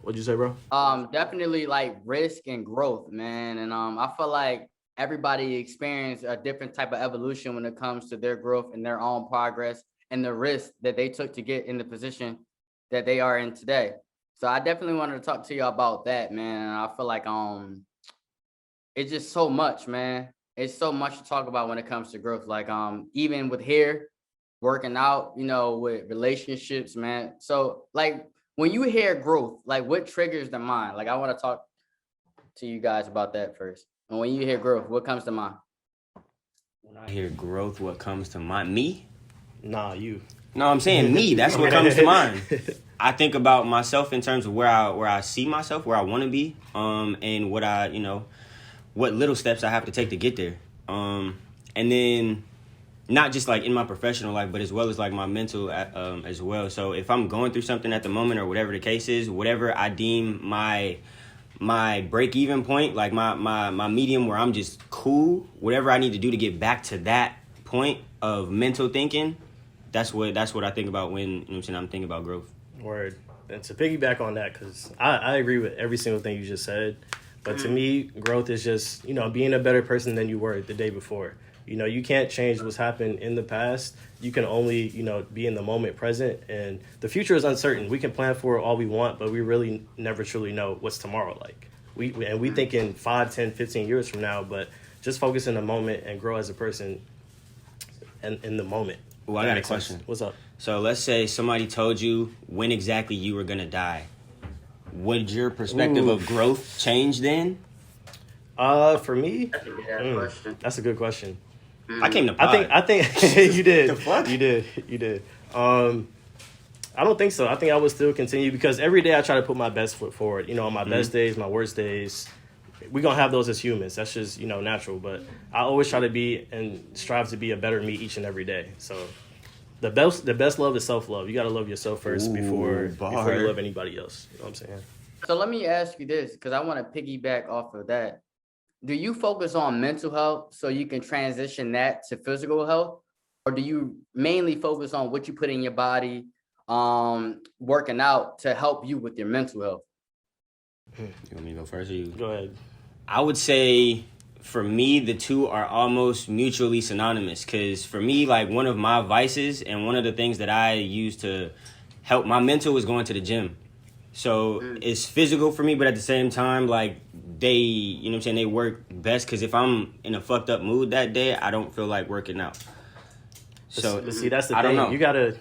What'd you say, bro? Definitely like risk and growth, man. And I feel like everybody experience a different type of evolution when it comes to their growth and their own progress and the risk that they took to get in the position that they are in today. So I definitely wanted to talk to you about that, man. And I feel like it's just so much, man. It's so much to talk about when it comes to growth. Like even with hair, working out, with relationships, man. So like when you hear growth, like what triggers the mind? Like I want to talk to you guys about that first. And when you hear growth, what comes to mind? When I hear growth, what comes to mind? Me? Nah, you. No, I'm saying me. That's what comes to mind. I think about myself in terms of where I see myself, where I want to be, and what little steps I have to take to get there. And then not just like in my professional life, but as well as like my mental as well. So if I'm going through something at the moment or whatever the case is, whatever I deem my break even point, like my medium where I'm just cool, whatever I need to do to get back to that point of mental thinking, that's what I think about when I'm thinking about growth. Word. And to piggyback on that, because I agree with every single thing you just said. But to me, growth is just, being a better person than you were the day before. You can't change what's happened in the past. You can only, be in the moment present. And the future is uncertain. We can plan for it all we want, but we really never truly know what's tomorrow like. We think in 5, 10, 15 years from now, but just focus in the moment and grow as a person and in the moment. Well, I got a question. Sense. What's up? So let's say somebody told you when exactly you were going to die. Would your perspective of growth change then? For me, That's a good question. That's a good question. I came to pod. I think you did. The fuck? You did. I don't think so. I think I would still continue because every day I try to put my best foot forward. On my best days, my worst days, we're going to have those as humans. That's just, natural. But I always try to be and strive to be a better me each and every day. So the best love is self-love. You got to love yourself first before you love anybody else. You know what I'm saying? So let me ask you this, because I want to piggyback off of that. Do you focus on mental health so you can transition that to physical health? Or do you mainly focus on what you put in your body, working out to help you with your mental health? You want me to go first or you? Go ahead. I would say for me, the two are almost mutually synonymous. Because for me, like one of my vices and one of the things that I use to help my mental is going to the gym. So it's physical for me, but at the same time, like they work best because if I'm in a fucked up mood that day, I don't feel like working out. So but see, that's the thing. don't know. You gotta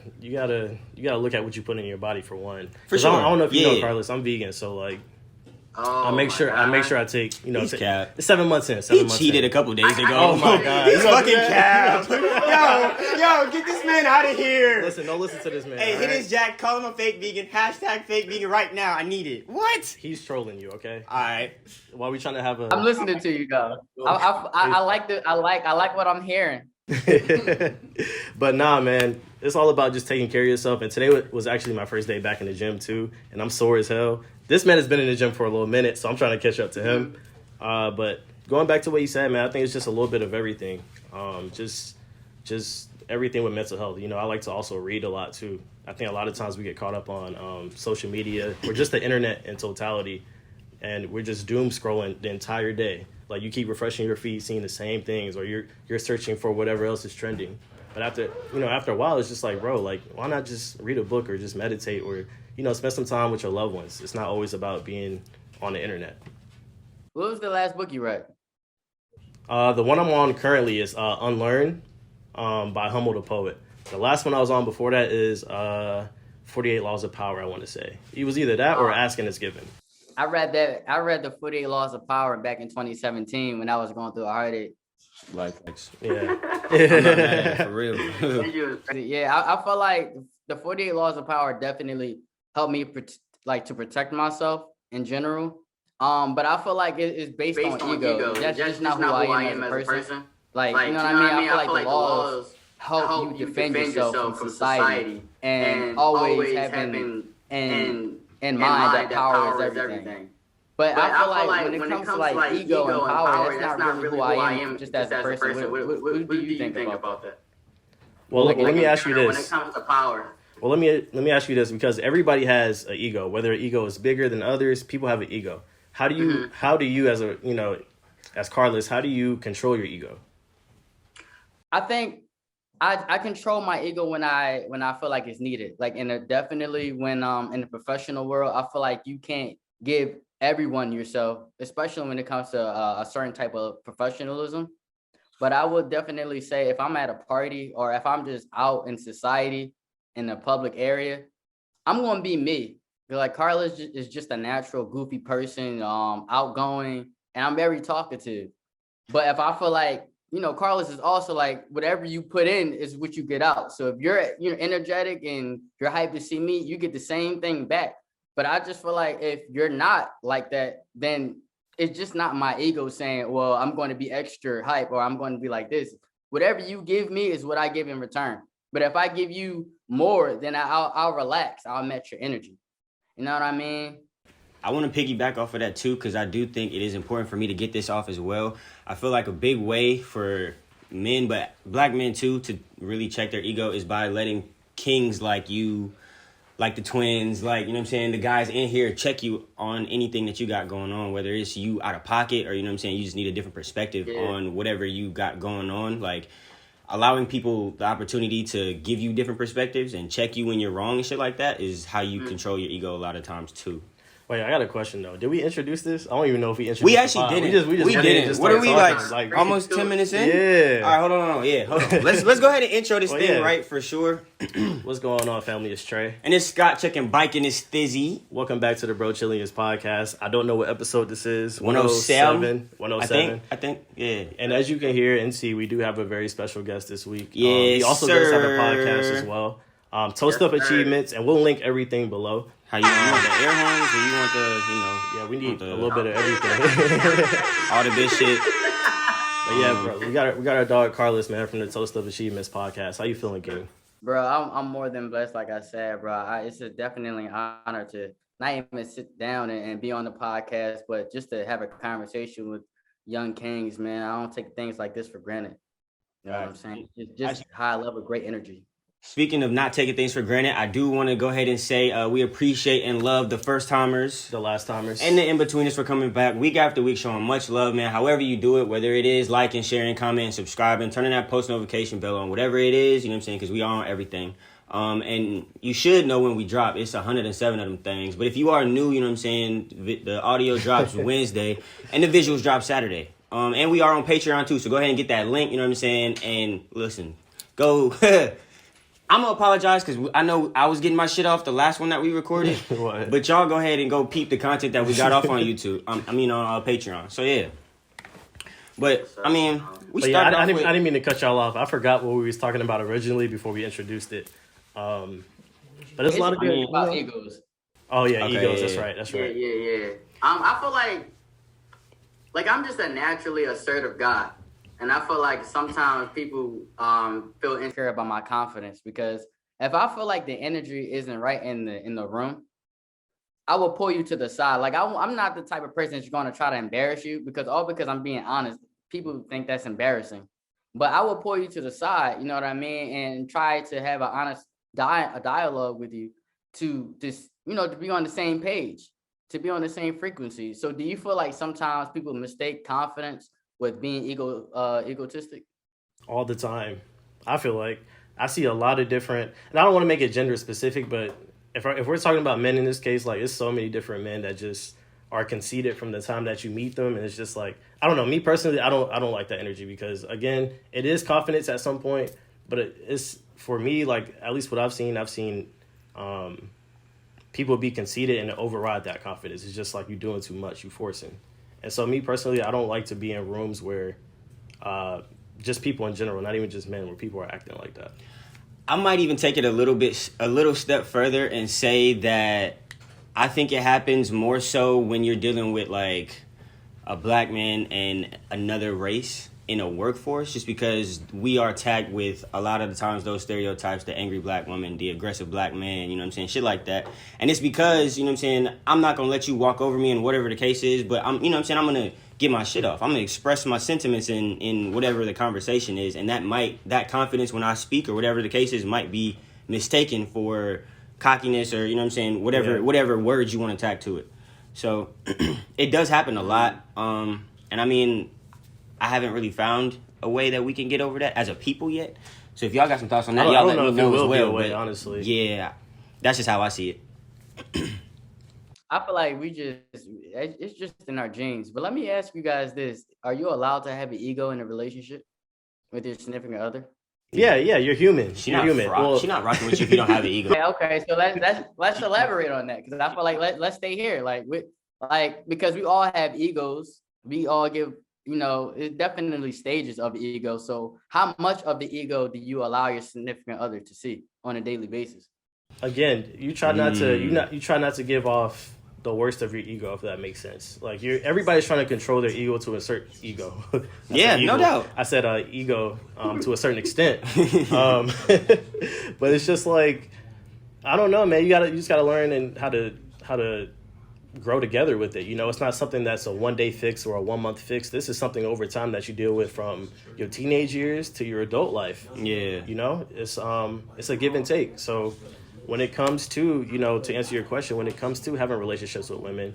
look at what you put in your body for one. For sure. I don't know if you know, Carliss. I'm vegan, so like. I make sure I take, He's cap. 7 months in. He cheated a couple days ago. Oh my God. He's fucking cap. Yo, get this man out of here. Listen, don't listen to this man. Hey, hit his Jack, call him a fake vegan. Hashtag fake vegan right now. I need it. What? He's trolling you, okay? All right. While we trying to have a. I'm listening to you guys. I like what I'm hearing. But nah, man, it's all about just taking care of yourself. And today was actually my first day back in the gym too, and I'm sore as hell. This man has been in the gym for a little minute, so I'm trying to catch up to him. But going back to what you said, man, I think it's just a little bit of everything. Just everything with mental health. I like to also read a lot too. I think a lot of times we get caught up on social media or just the internet in totality, and we're just doom scrolling the entire day. Like you keep refreshing your feed, seeing the same things, or you're searching for whatever else is trending. But after a while, it's just like, bro, like why not just read a book or just meditate or spend some time with your loved ones. It's not always about being on the internet. What was the last book you read? The one I'm on currently is Unlearn by Hummel the Poet. The last one I was on before that is 48 Laws of Power, I want to say. It was either that or Ask and It's Given. I read the 48 Laws of Power back in 2017 when I was going through a heartache. Like, yeah. I'm not mad, for real. Yeah, I felt like the 48 Laws of Power definitely helped me to protect myself in general. But I feel like it's based on ego. That's just not who I am as a person. Like, you know what I mean? I feel like the laws help you defend yourself from society and always having in mind that power is everything. But I feel like when it comes to like ego and power, that's not really who I am just as a person. What do you think about that? Well, let me ask you this. When it comes to power, Well, let me ask you this, because everybody has an ego. Whether an ego is bigger than others, people have an ego. How do you as as Carliss, how do you control your ego? I think I control my ego when I feel like it's needed. Like definitely when in the professional world, I feel like you can't give everyone yourself, especially when it comes to a certain type of professionalism. But I would definitely say if I'm at a party or if I'm just out in society in a public area, I'm gonna be me. Like Carlos is just a natural goofy person, outgoing, and I'm very talkative. But if I feel like, Carlos is also like whatever you put in is what you get out. So if you're energetic and you're hyped to see me, you get the same thing back. But I just feel like if you're not like that, then it's just not my ego saying, well, I'm going to be extra hype or I'm going to be like this. Whatever you give me is what I give in return. But if I give you more, then I'll relax. I'll match your energy. You know what I mean? I want to piggyback off of that too, because I do think it is important for me to get this off as well. I feel like a big way for men, but black men too, to really check their ego is by letting kings like you, like the twins, like, you know what I'm saying, the guys in here check you on anything that you got going on, whether it's you out of pocket or, you know what I'm saying, you just need a different perspective on whatever you got going on. Like, allowing people the opportunity to give you different perspectives and check you when you're wrong and shit like that is how you control your ego a lot of times too. Wait, I got a question though. Did we introduce this? I don't even know if we introduced. We actually didn't. We didn't. What are we like almost 10 minutes in? Yeah. All right, hold on. Yeah, hold on. Let's go ahead and intro this thing right for sure. What's going on, family? It's Trey. And it's Scott checking bike and it's Thizzy. Welcome back to the Brochillians podcast. I don't know what episode this is. 107. 107. I think, yeah. And as you can hear and see, we do have a very special guest this week. Yes, he also does have a podcast as well. Toast Up Achievements, and we'll link everything below. How you want the air horns or you want the, Yeah, we need a little bit of everything. all the good shit. But yeah, bro, we got our dog Carliss, man, from the Toast Up Achievements podcast. How you feeling, King? Bro, I'm more than blessed, like I said, bro. It's definitely an honor to not even sit down and be on the podcast, but just to have a conversation with young kings, man. I don't take things like this for granted. You know what I'm saying? It's just high level, great energy. Speaking of not taking things for granted, I do want to go ahead and say we appreciate and love the first timers, the last timers, and the in-betweeners for coming back week after week, showing much love, man. However you do it, whether it is liking, sharing, commenting, subscribing, turning that post notification bell on, whatever it is, you know what I'm saying, because we are on everything. And you should know when we drop. It's 107 of them things. But if you are new, you know what I'm saying, the audio drops Wednesday and the visuals drop Saturday. And we are on Patreon too, so go ahead and get that link, you know what I'm saying, and listen, go... I'm going to apologize because I know I was getting my shit off the last one that we recorded. But y'all go ahead and go peep the content that we got off on YouTube. On Patreon. So, yeah. But, I mean, we started I didn't mean to cut y'all off. I forgot what we was talking about originally before we introduced it. But there's a lot of good... about egos. Oh, yeah, okay, egos. Yeah. That's right. Yeah. I feel like I'm just a naturally assertive guy. And I feel like sometimes people feel insecure about my confidence because if I feel like the energy isn't right in the room, I will pull you to the side. Like I'm not the type of person that's going to try to embarrass you because I'm being honest. People think that's embarrassing, but I will pull you to the side. You know what I mean, and try to have an honest dialogue with you to just to be on the same page, to be on the same frequency. So do you feel like sometimes people mistake confidence with being egotistic? All the time. I feel like I see a lot of different, and I don't want to make it gender specific, but if we're talking about men in this case, like it's so many different men that just are conceited from the time that you meet them, and it's just like, I don't know, me personally, I don't like that energy because again, it is confidence at some point, but it's for me, like at least what I've seen people be conceited and override that confidence. It's just like you're doing too much, you forcing. And so me personally, I don't like to be in rooms where just people in general, not even just men, where people are acting like that. I might even take it a little step further and say that I think it happens more so when you're dealing with like a black man and another race in a workforce, just because we are tagged with a lot of the times those stereotypes, the angry black woman, the aggressive black man, you know what I'm saying, shit like that. And it's because, you know what I'm saying, I'm not going to let you walk over me and whatever the case is, but I'm going to get my shit off. I'm going to express my sentiments in whatever the conversation is, and that confidence when I speak or whatever the case is might be mistaken for cockiness or, you know what I'm saying, whatever words you want to tag to it. So it does happen a lot. And I mean, I haven't really found a way that we can get over that as a people yet. So if y'all got some thoughts on that, y'all let me know as well. But honestly, yeah, that's just how I see it. I feel like it's just in our genes. But let me ask you guys this. Are you allowed to have an ego in a relationship with your significant other? Yeah, you're human. You're human. She's not rocking with you if you don't have an ego. Okay, so let's elaborate on that, because I feel like let's stay here. Because we all have egos. We all give, it's definitely stages of ego. So how much of the ego do you allow your significant other to see on a daily basis? Again, you try not to give off the worst of your ego, if that makes sense. Like everybody's trying to control their ego to a certain ego. Yeah, no doubt. I said ego to a certain extent. But it's just like, I don't know, man. You just gotta learn and how to grow together with it. It's not something that's a 1 day fix or a 1 month fix. This is something over time that you deal with from your teenage years to your adult life. Yeah. It's a give and take. So when it comes to, to answer your question, when it comes to having relationships with women,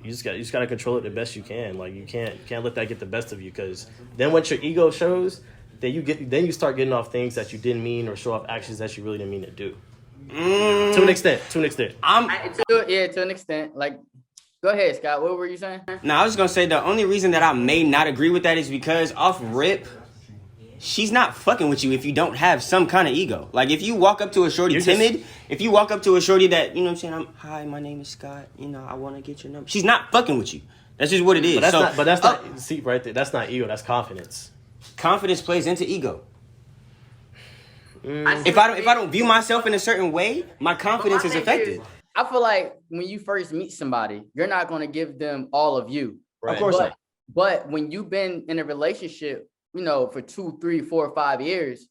you just got to control it the best you can. Like you can't let that get the best of you, because then once your ego shows, then you start getting off things that you didn't mean, or show off actions that you really didn't mean to do. To an extent. To an extent. Like, go ahead, Scott. What were you saying? No, I was gonna say the only reason that I may not agree with that is because off rip, she's not fucking with you if you don't have some kind of ego. Like if you walk up to a shorty if you walk up to a shorty that, what I'm saying, hi, my name is Scott, I want to get your number. She's not fucking with you. That's just what it is. But that's not see right there. That's not ego. That's confidence. Confidence plays into ego. If I don't view myself in a certain way, my confidence is affected. I feel like when you first meet somebody, you're not going to give them all of you. Right. Of course not. But when you've been in a relationship, for 2, 3, 4, 5 years,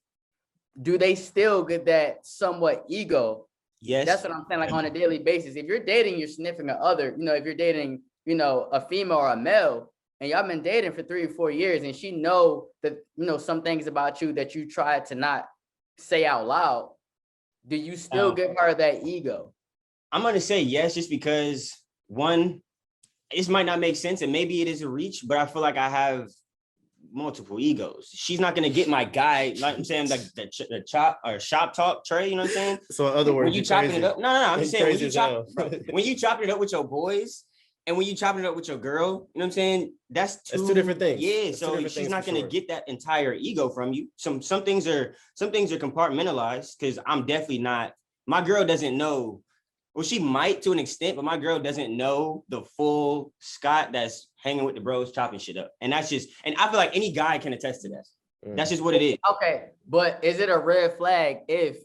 do they still get that somewhat ego? Yes. That's what I'm saying, like on a daily basis. If you're dating your significant other, if you're dating, a female or a male, and y'all been dating for 3 or 4 years, and she know that, some things about you that you try to not say out loud, do you still give her that ego? I'm going to say yes, just because, one, this might not make sense, and maybe it is a reach, but I feel like I have multiple egos. She's not going to get my guy, like I'm saying, like the chop or shop talk tray, you know what I'm saying? So in other words, when you chopping it up, no, I'm just saying, when you chopping it up with your boys, and when you chopping it up with your girl, you know what I'm saying? That's two different things. Yeah, so she's not going to get that entire ego from you. Some things are compartmentalized, because I'm definitely not. My girl doesn't know. Well, she might to an extent, but my girl doesn't know the full Scott that's hanging with the bros, chopping shit up. And that's just, and I feel like any guy can attest to that. That's just what it is. Okay, but is it a red flag if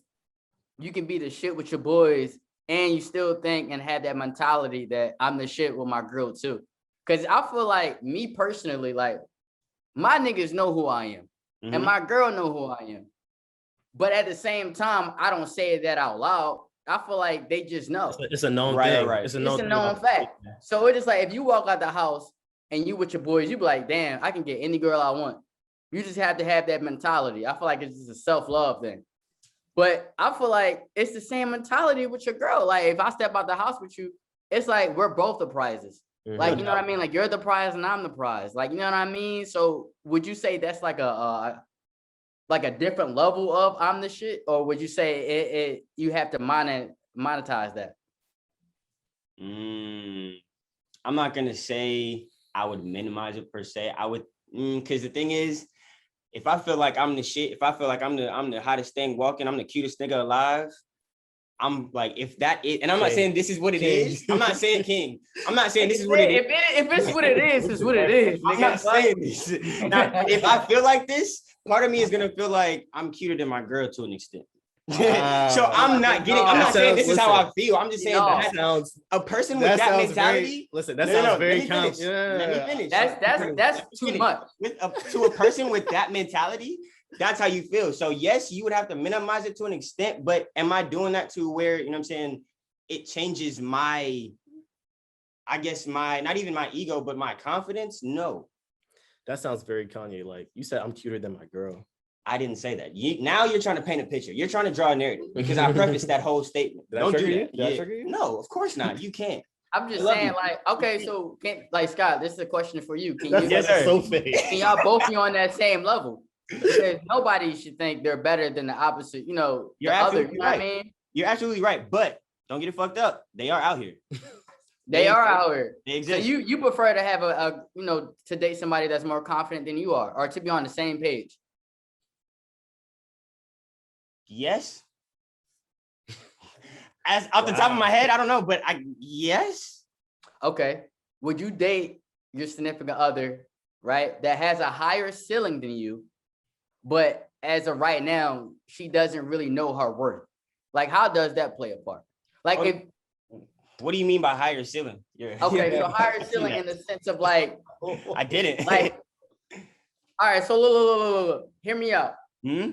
you can be the shit with your boys and you still think and have that mentality that I'm the shit with my girl too? Because I feel like, me personally, like, my niggas know who I am, and my girl know who I am. But at the same time, I don't say that out loud. I feel like they just know. It's a known thing. Right. It's a known fact. So it's just like, if you walk out the house and you with your boys, you be like, damn, I can get any girl I want. You just have to have that mentality. I feel like it's just a self-love thing. But I feel like it's the same mentality with your girl. Like, if I step out the house with you, it's like we're both the prizes. Like, you know what I mean? Like, you're the prize and I'm the prize. Like, you know what I mean? So would you say that's like a different level of I'm the shit, or would you say it you have to monetize that? I'm not gonna say I would minimize it per se. I would, because the thing is, if I feel like I'm the shit, if I feel like I'm the hottest thing walking, I'm the cutest nigga alive, I'm like, if that is, and I'm not saying this is what it is. I'm not saying king. I'm not saying this is what it is. If it's what it is, it's what it is. I'm not saying this. Now, if I feel like this, part of me is gonna feel like I'm cuter than my girl to an extent. So I'm not saying this is how I feel. I'm just saying a person with that mentality. That sounds very let me finish. That's too much. To a person with that mentality, that's how you feel. So yes, you would have to minimize it to an extent, but am I doing that to where, I'm saying, it changes my, I guess not even my ego, but my confidence? No. That sounds very Kanye. Like, you said I'm cuter than my girl. I didn't say that. Now you're trying to paint a picture. You're trying to draw a narrative because I prefaced that whole statement. Don't do that. Did I trigger you? No, of course not. You can't. I'm just saying, like, okay, so Scott, this is a question for you. Can you? That's so fake. Can y'all both be on that same level? Because nobody should think they're better than the opposite. You know, You're the other. absolutely You know right. what I mean? You're absolutely right, but don't get it fucked up. They are out here. They are out here. They So exist. you prefer to have a to date somebody that's more confident than you are, or to be on the same page. Yes. As off the top of my head, I don't know, but yes. Okay. Would you date your significant other, right, that has a higher ceiling than you, but as of right now, she doesn't really know her worth? Like, how does that play a part? Like, if What do you mean by higher ceiling? okay, so higher ceiling in the sense of like, I didn't. like, all right, so look, hear me out. Hmm?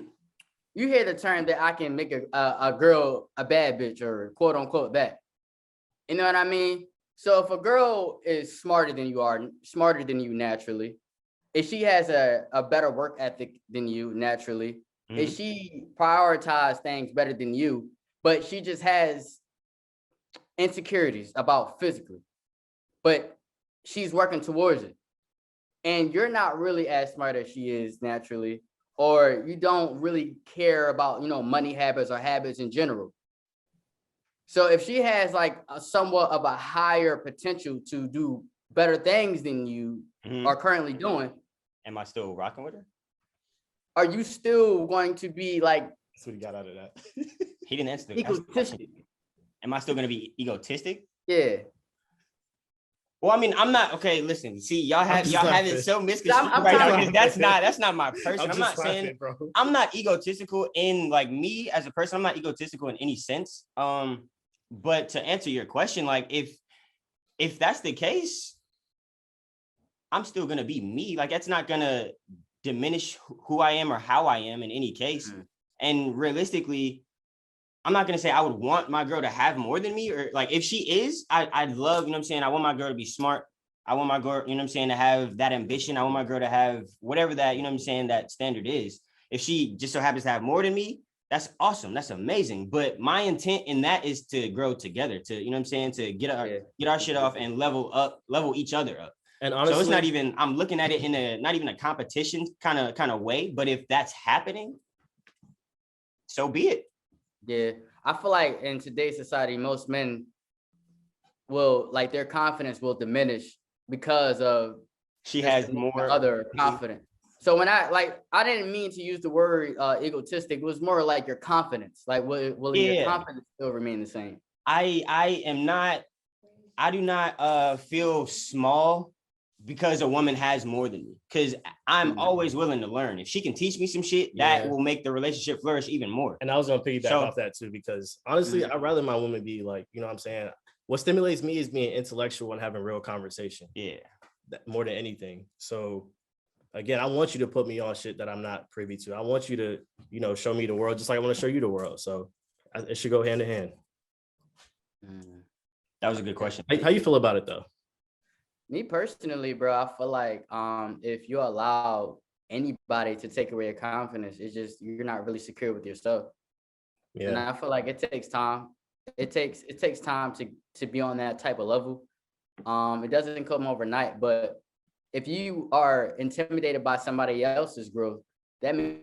You hear the term that I can make a girl a bad bitch or quote unquote that. You know what I mean? So if a girl is smarter than you naturally, if she has a better work ethic than you naturally, if she prioritizes things better than you, but she just has insecurities about physically, but she's working towards it, and you're not really as smart as she is naturally, or you don't really care about, money habits or habits in general. So if she has like a somewhat of a higher potential to do better things than you are currently doing, Am I still rocking with her? are you still going to be like That's what he got out of that. He didn't answer the question. egotistic? Am I still going to be egotistic? Yeah. Well, I mean, I'm not. Okay, listen. See, y'all have it so misconstrued I'm right now. trying Because that's not my person. I'm not just laughing, saying bro. I'm not egotistical in like me as a person. I'm not egotistical in any sense. But to answer your question, like if that's the case, I'm still gonna be me. Like that's not gonna diminish who I am or how I am in any case. And realistically, I'm not gonna say I would want my girl to have more than me, or like if she is, I'd love, you know what I'm saying? I want my girl to be smart. I want my girl, you know what I'm saying, to have that ambition. I want my girl to have whatever that, you know what I'm saying, that standard is. If she just so happens to have more than me, that's awesome. That's amazing. But my intent in that is to grow together, to, you know what I'm saying, to get our shit off and level each other up. And honestly, so it's not even, I'm looking at it in a not even a competition kind of way, but if that's happening, so be it. Yeah, I feel like in today's society, most men will, like, their confidence will diminish because of she has more other confident. So when I didn't mean to use the word egotistic. It was more like your confidence. Like, will your confidence still remain the same? I do not feel small because a woman has more than me, because I'm always willing to learn. If she can teach me some shit, that will make the relationship flourish even more. And I was gonna piggyback off that too, because honestly, I'd rather my woman be like, you know what I'm saying? What stimulates me is being intellectual and having real conversation. Yeah. More than anything. So again, I want you to put me on shit that I'm not privy to. I want you to, you know, show me the world just like I want to show you the world. So it should go hand in hand. That was a good question. How you feel about it though? Me personally, bro, I feel like if you allow anybody to take away your confidence, it's just you're not really secure with yourself. Yeah. And I feel like it takes time. It takes time to be on that type of level. It doesn't come overnight, but if you are intimidated by somebody else's growth, that means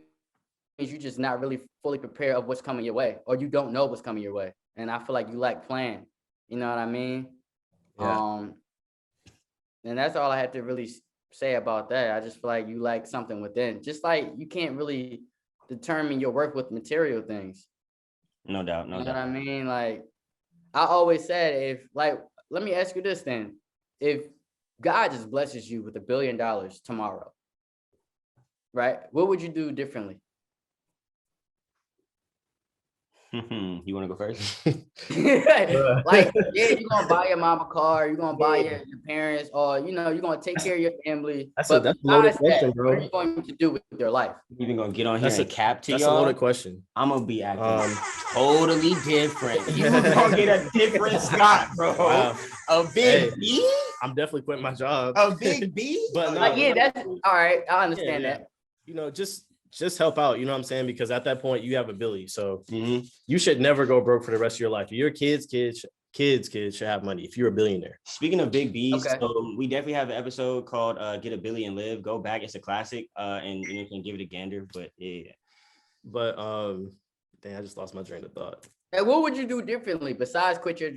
you're just not really fully prepared of what's coming your way, or you don't know what's coming your way. And I feel like you lack plan. You know what I mean? Yeah. And that's all I had to really say about that. I just feel like you lack something within. Just like you can't really determine your worth with material things. No doubt. You know what I mean? Like, I always said, let me ask you this then. If God just blesses you with $1 billion tomorrow, right? What would you do differently? You want to go first? Like, yeah, you're going to buy your mom a car, you're going to buy your parents, or, you know, you're going to take care of your family. That's a loaded question, bro. What are you going to do with your life? You're even going to get on here and cap to y'all? That's a loaded question. I'm going to be acting totally different. You're going to get a different Scott, bro. Wow. A big B? I'm definitely quitting my job. A big B? But like, yeah, that's all right. I understand that. You know, just just help out. You know what I'm saying? Because at that point, you have ability. So Mm-hmm. you should never go broke for the rest of your life. Your kids should have money if you're a billionaire. Speaking of big B's, Okay. so we definitely have an episode called "Get a Billy and Live." Go back; it's a classic, and you can give it a gander. But yeah, But dang, I just lost my train of thought. Like, what would you do differently besides quit your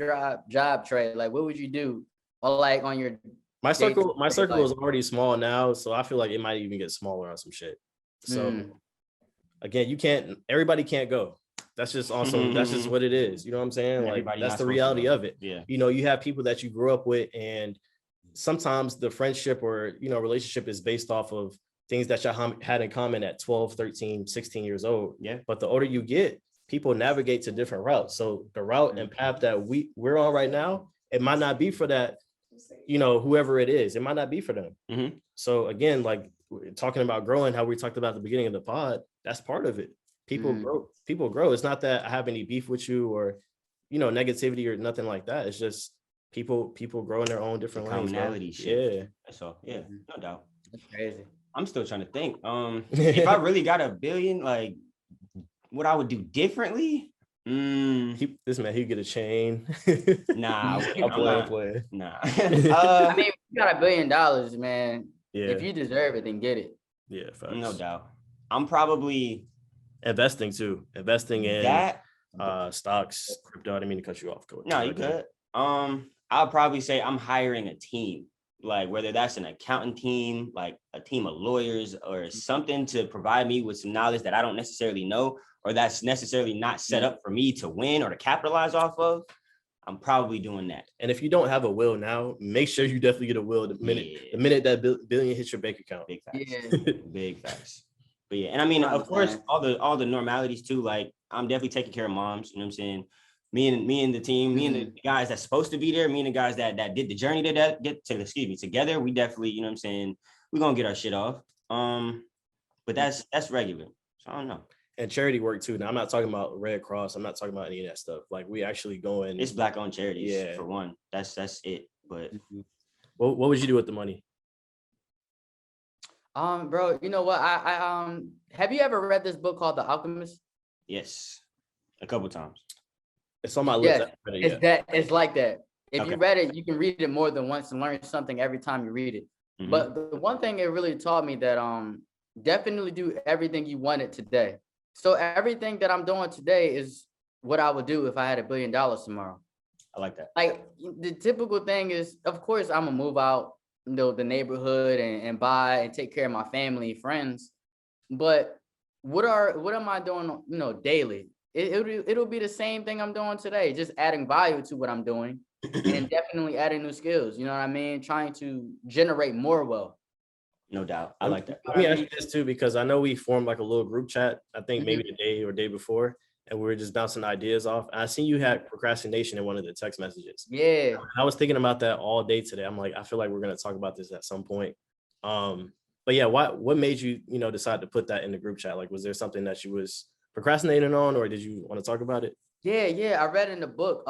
job trade? Like, what would you do? Or like on your My circle day-to-day is already small now, so I feel like it might even get smaller on some shit. So again, everybody can't go. That's just also that's just what it is. You know what I'm saying? Like Everybody that's not the supposed to reality go. of it. Yeah. You know, you have people that you grew up with, and sometimes the friendship or relationship is based off of things that y'all had in common at 12, 13, 16 years old. Yeah. But the older you get, people navigate to different routes. So the route and path that we're on right now, it might not be for that, whoever it is, it might not be for them. Mm-hmm. So again, like talking about growing, how we talked about at the beginning of the pod, that's part of it. People grow. It's not that I have any beef with you or, negativity or nothing like that. It's just people grow in their own different lanes. Commonality shit. Yeah. That's all. Yeah, no doubt. That's crazy. I'm still trying to think. If I really got $1 billion, like what I would do differently. This man, he'd get a chain. Nah, I'm playing. Nah. I mean, you got $1 billion, man. Yeah. If you deserve it, then get it. Yeah, facts. No doubt. I'm probably investing in that stocks, crypto. I didn't mean to cut you off, Coach. No, you good. I'll probably say I'm hiring a team, like whether that's an accounting team, like a team of lawyers or something to provide me with some knowledge that I don't necessarily know, or that's necessarily not set up for me to win or to capitalize off of. I'm probably doing that. And if you don't have a will now, make sure you definitely get a will the minute that billion hits your bank account. Big facts. Yeah. Big facts. But yeah, and I mean, of course, all the normalities too. Like I'm definitely taking care of moms. You know what I'm saying? Me and the team, me and the guys that's supposed to be there, me and the guys that did the journey to get together. We definitely, you know what I'm saying, we're gonna get our shit off. But that's regular. So I don't know. And charity work too. Now I'm not talking about Red Cross. I'm not talking about any of that stuff. Like we actually going. It's Black owned charities. Yeah. For one. That's it. But what would you do with the money? Bro, you know what? I have you ever read this book called The Alchemist? Yes, a couple times. It's on my list. Yeah, it's like that. If you read it, you can read it more than once and learn something every time you read it. Mm-hmm. But the one thing it really taught me that definitely do everything you wanted today. So everything that I'm doing today is what I would do if I had $1 billion tomorrow. I like that. Like the typical thing is, of course, I'm gonna move out, the neighborhood and buy and take care of my family and friends. But what am I doing, daily? It'll be the same thing I'm doing today, just adding value to what I'm doing and definitely adding new skills. You know what I mean? Trying to generate more wealth. No doubt. I like that. Let me ask you this too, because I know we formed like a little group chat, I think maybe the day before, and we were just bouncing ideas off. And I seen you had procrastination in one of the text messages. Yeah. I was thinking about that all day today. I'm like, I feel like we're going to talk about this at some point. But yeah, what made you, decide to put that in the group chat? Like, was there something that you was procrastinating on, or did you want to talk about it? Yeah. I read in the book,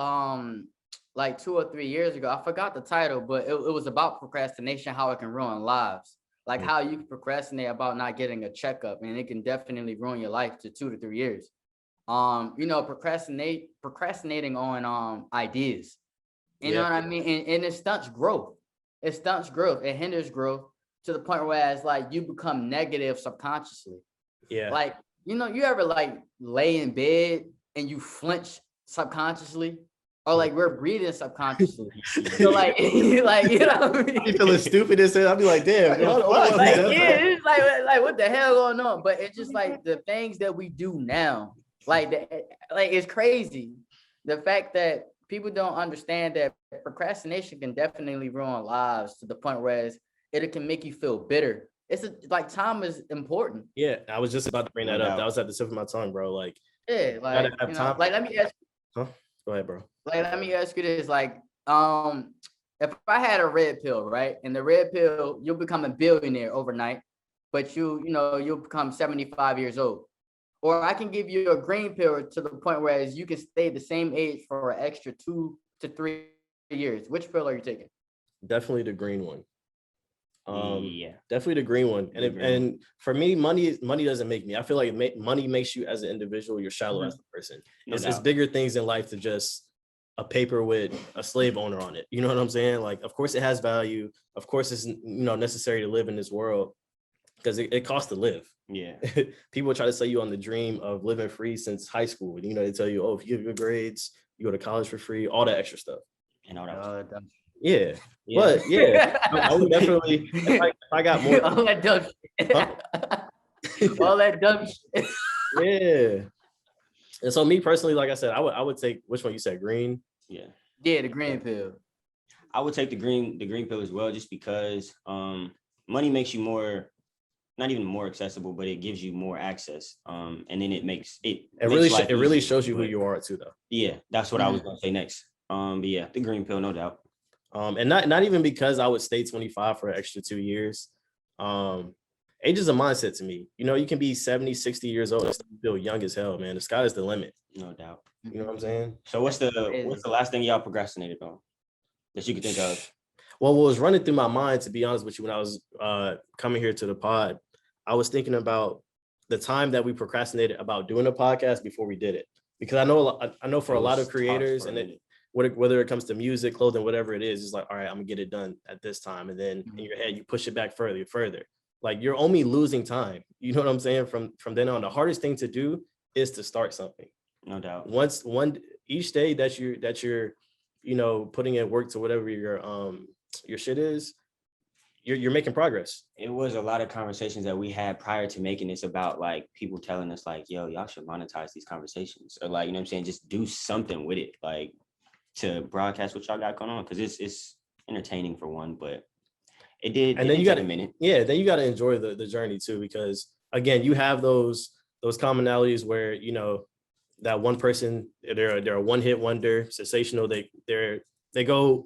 like 2 or 3 years ago. I forgot the title, but it was about procrastination, how it can ruin lives. Like how you can procrastinate about not getting a checkup, and it can definitely ruin your life to 2 to 3 years. Procrastinating on ideas. You know what I mean? And it stunts growth. It hinders growth to the point where it's like you become negative subconsciously. Yeah. Like, you ever like lay in bed and you flinch subconsciously? Or like we're breathing subconsciously. So like what I mean? You feeling stupid and I'll be like, damn. It's like what the hell going on? But it's just like the things that we do now. Like it's crazy. The fact that people don't understand that procrastination can definitely ruin lives to the point where it can make you feel bitter. Like time is important. Yeah, I was just about to bring that up. That was at the tip of my tongue, bro. Like, yeah, like like let me ask. Huh? Go ahead, bro. Like, let me ask you this: like, if I had a red pill, right, and the red pill, you'll become a billionaire overnight, but you'll become 75 years old. Or I can give you a green pill to the point where you can stay the same age for an extra 2 to 3 years. Which pill are you taking? Definitely the green one. Yeah. Definitely the green one. And and for me, money doesn't make me. I feel like money makes you as an individual. You're shallow as a person. It's bigger things in life than just a paper with a slave owner on it. You know what I'm saying? Like, of course it has value. Of course it's necessary to live in this world because it costs to live. Yeah. People try to sell you on the dream of living free since high school. You know, they tell you, oh, if you have good grades, you go to college for free, all that extra stuff. And all that. Yeah. But yeah, I would definitely if I got more all that dumb shit. All that dumb shit. Yeah. And so me personally, like I said, I would take which one you said, green? Yeah. Yeah, the green pill. I would take the green pill as well, just because money makes you more, not even more accessible, but it gives you more access. And then it makes it really shows you who you are too, though. Yeah, that's what I was gonna say next. But yeah, the green pill, no doubt. And not even because I would stay 25 for an extra 2 years. Age is a mindset to me. You know, you can be 70, 60 years old and still feel young as hell, man. The sky is the limit. No doubt. You know what I'm saying? So what's the last thing y'all procrastinated on that you could think of? Well, what was running through my mind, to be honest with you, when I was coming here to the pod, I was thinking about the time that we procrastinated about doing a podcast before we did it. Because I know for a lot of creators, and whether it comes to music, clothing, whatever it is, it's like, all right, I'm gonna get it done at this time. And then in your head, you push it back further. Like, you're only losing time. You know what I'm saying? From then on, the hardest thing to do is to start something. No doubt. Each day that you're putting in work to whatever your shit is, you're making progress. It was a lot of conversations that we had prior to making this about, like, people telling us, like, yo, y'all should monetize these conversations, or, like, you know what I'm saying, just do something with it, like, to broadcast what y'all got going on, because it's entertaining for one, but it did. And then you got a minute. Yeah, then you got to enjoy the journey too, because again, you have those commonalities where that one person, they're a one-hit wonder, sensational. They do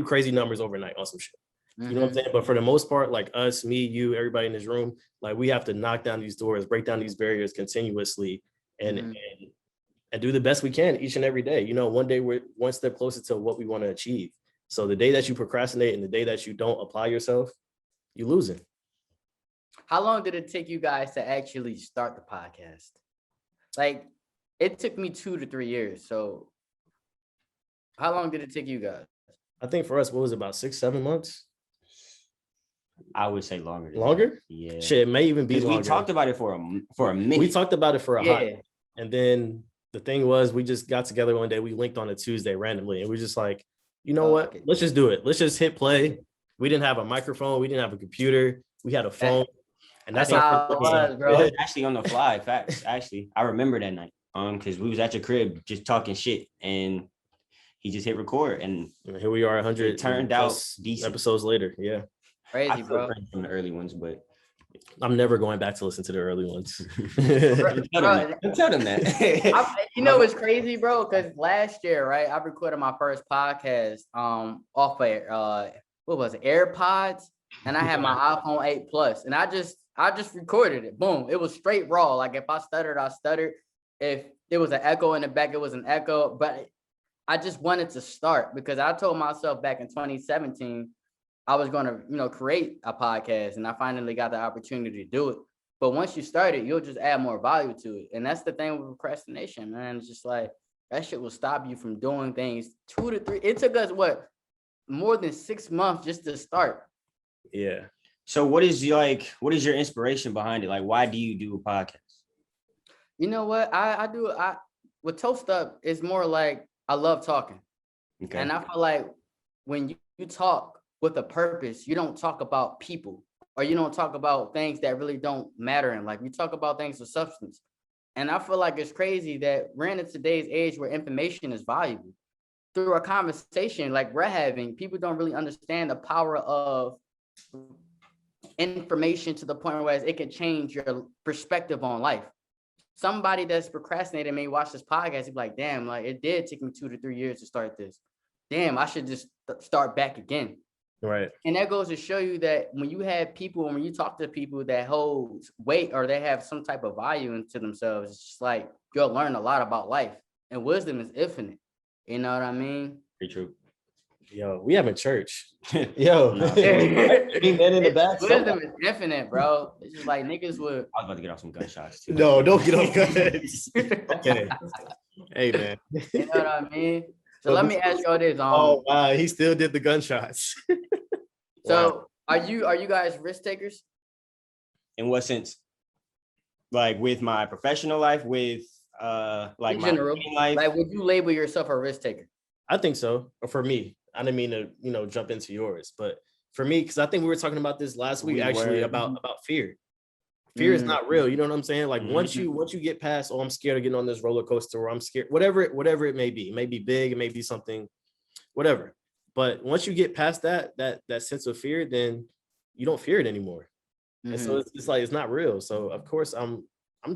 crazy numbers overnight on some shit. You know what I'm saying? But for the most part, like us, me, you, everybody in this room, like, we have to knock down these doors, break down these barriers continuously, and do the best we can each and every day. One day we're one step closer to what we want to achieve. So the day that you procrastinate and the day that you don't apply yourself, you're losing. How long did it take you guys to actually start the podcast? Like, it took me 2 to 3 years. So how long did it take you guys? I think for us, what was it, about 6-7 months? I would say longer. Longer? Yeah. Shit, it may even be longer. We talked about it for a minute. We talked about it for a hot. And then the thing was, we just got together one day. We linked on a Tuesday randomly, and we just like, you know what? Okay. Let's just do it. Let's just hit play. We didn't have a microphone. We didn't have a computer. We had a phone. And that's how it was, bro. Actually, on the fly, facts. Actually, I remember that night. Because we was at your crib just talking shit, and he just hit record, and here we are, 100. It turned out decent episodes later. Yeah, crazy, bro. From the early ones, but I'm never going back to listen to the early ones. Tell them that. It's crazy, bro, because last year, right, I recorded my first podcast off of what was it, AirPods, and I had my iPhone 8 Plus, and I just recorded it. Boom, it was straight raw. Like, if I stuttered, I stuttered. If there was an echo in the back, it was an echo. But I just wanted to start, because I told myself back in 2017 I was going to, create a podcast, and I finally got the opportunity to do it. But once you start it, you'll just add more value to it. And that's the thing with procrastination, man. It's just like, that shit will stop you from doing things 2 to 3. It took us, more than 6 months just to start. Yeah. So what is your inspiration behind it? Like, why do you do a podcast? You know what? With Toast Up, it's more like, I love talking. Okay. And I feel like when you talk with a purpose, you don't talk about people, or you don't talk about things that really don't matter in life. You talk about things of substance. And I feel like it's crazy that we're in today's age where information is valuable. Through a conversation like we're having, people don't really understand the power of information to the point where it can change your perspective on life. Somebody that's procrastinating may watch this podcast and be like, damn, like, it did take me 2 to 3 years to start this. Damn, I should just start back again. Right. And that goes to show you that when you have people, when you talk to people that hold weight, or they have some type of value into themselves, it's just like, you'll learn a lot about life. And wisdom is infinite. You know what I mean? Pretty true. Yo, we having church. Yo, Nah. Big men in the back. Wisdom is infinite, bro. It's just like niggas would. I was about to get off some gunshots too. No, don't get off guns. Okay. Hey, man. You know what I mean? So let me ask y'all this. Oh, wow. He still did the gunshots. So are you guys risk takers? In what sense? Like with my professional life, with like In my general, dating life. like would you label yourself a risk taker? I think so. Or for me, I didn't mean to, jump into yours, but for me, because I think we were talking about this last week, about fear. Fear is not real. You know what I'm saying? Like once you get past, I'm scared of getting on this roller coaster, or I'm scared, whatever it may be. It may be big, it may be something, whatever. But once you get past that sense of fear, then you don't fear it anymore. And so it's like it's not real. So of course I'm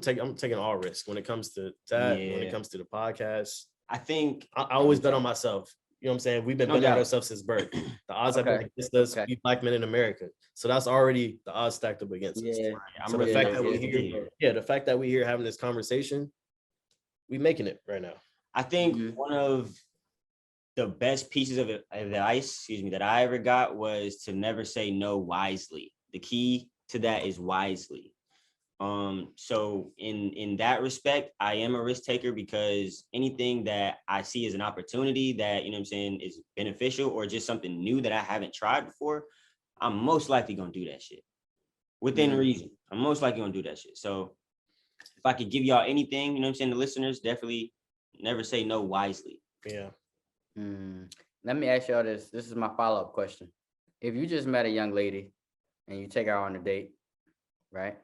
taking all risk when it comes to that. When it comes to the podcast, I think I always bet on myself. You know what I'm saying? We've been betting on ourselves since birth. The odds have been against us, we black men in America. So that's already the odds stacked up against us. So the fact that we're here, the fact that we're here having this conversation, we making it right now. I think one of the best pieces of advice, that I ever got was to never say no wisely. The key to that is wisely. So in that respect, I am a risk taker because anything that I see as an opportunity that, is beneficial or just something new that I haven't tried before, I'm most likely going to do that shit within reason. I'm most likely going to do that shit. So if I could give y'all anything, the listeners, definitely never say no wisely. Yeah. Let me ask y'all this. This is my follow-up question. If you just met a young lady and you take her on a date, right?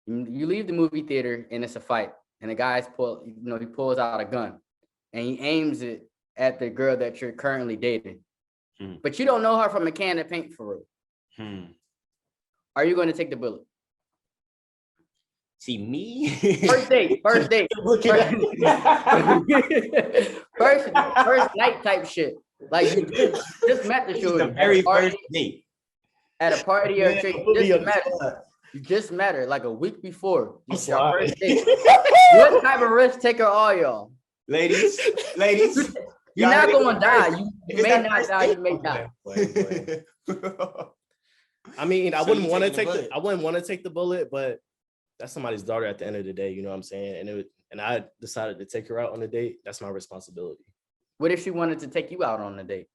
You leave the movie theater and it's a fight, and the guy's he pulls out a gun and he aims it at the girl that you're currently dating, but you don't know her from a can of paint for real. Are you going to take the bullet? See me? First date. First night type shit. Like you just met the shorty. The very first date. At a party or a trip, you just met her like a week before. It's your first date. What type of risk taker are y'all? Ladies. You're not going to die. You may not die, you may die. I mean, I wouldn't want to take the bullet, but that's somebody's daughter at the end of the day, you know what I'm saying? And I decided to take her out on a date. That's my responsibility. What if she wanted to take you out on a date?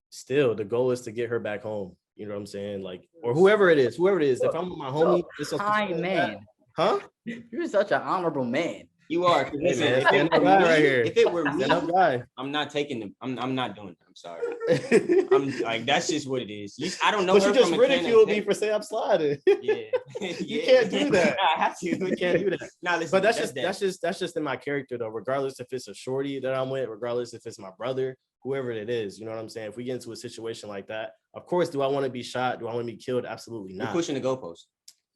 Still, the goal is to get her back home. You know what I'm saying? Like, or whoever it is. If I'm with my homie, it's a kind man. Huh? You're such an honorable man. You are. Hey, man, if it were me, I'm not taking them. I'm not doing it. I'm sorry. I'm like, that's just what it is. I don't know. But you just ridiculed me for saying I'm sliding. Yeah. You can't do that. I have to. You can't do that. Nah, listen, but that's just in my character though. Regardless if it's a shorty that I'm with, regardless if it's my brother, whoever it is, you know what I'm saying? If we get into a situation like that, of course, do I want to be shot? Do I want to be killed? Absolutely not. You're pushing the goalpost.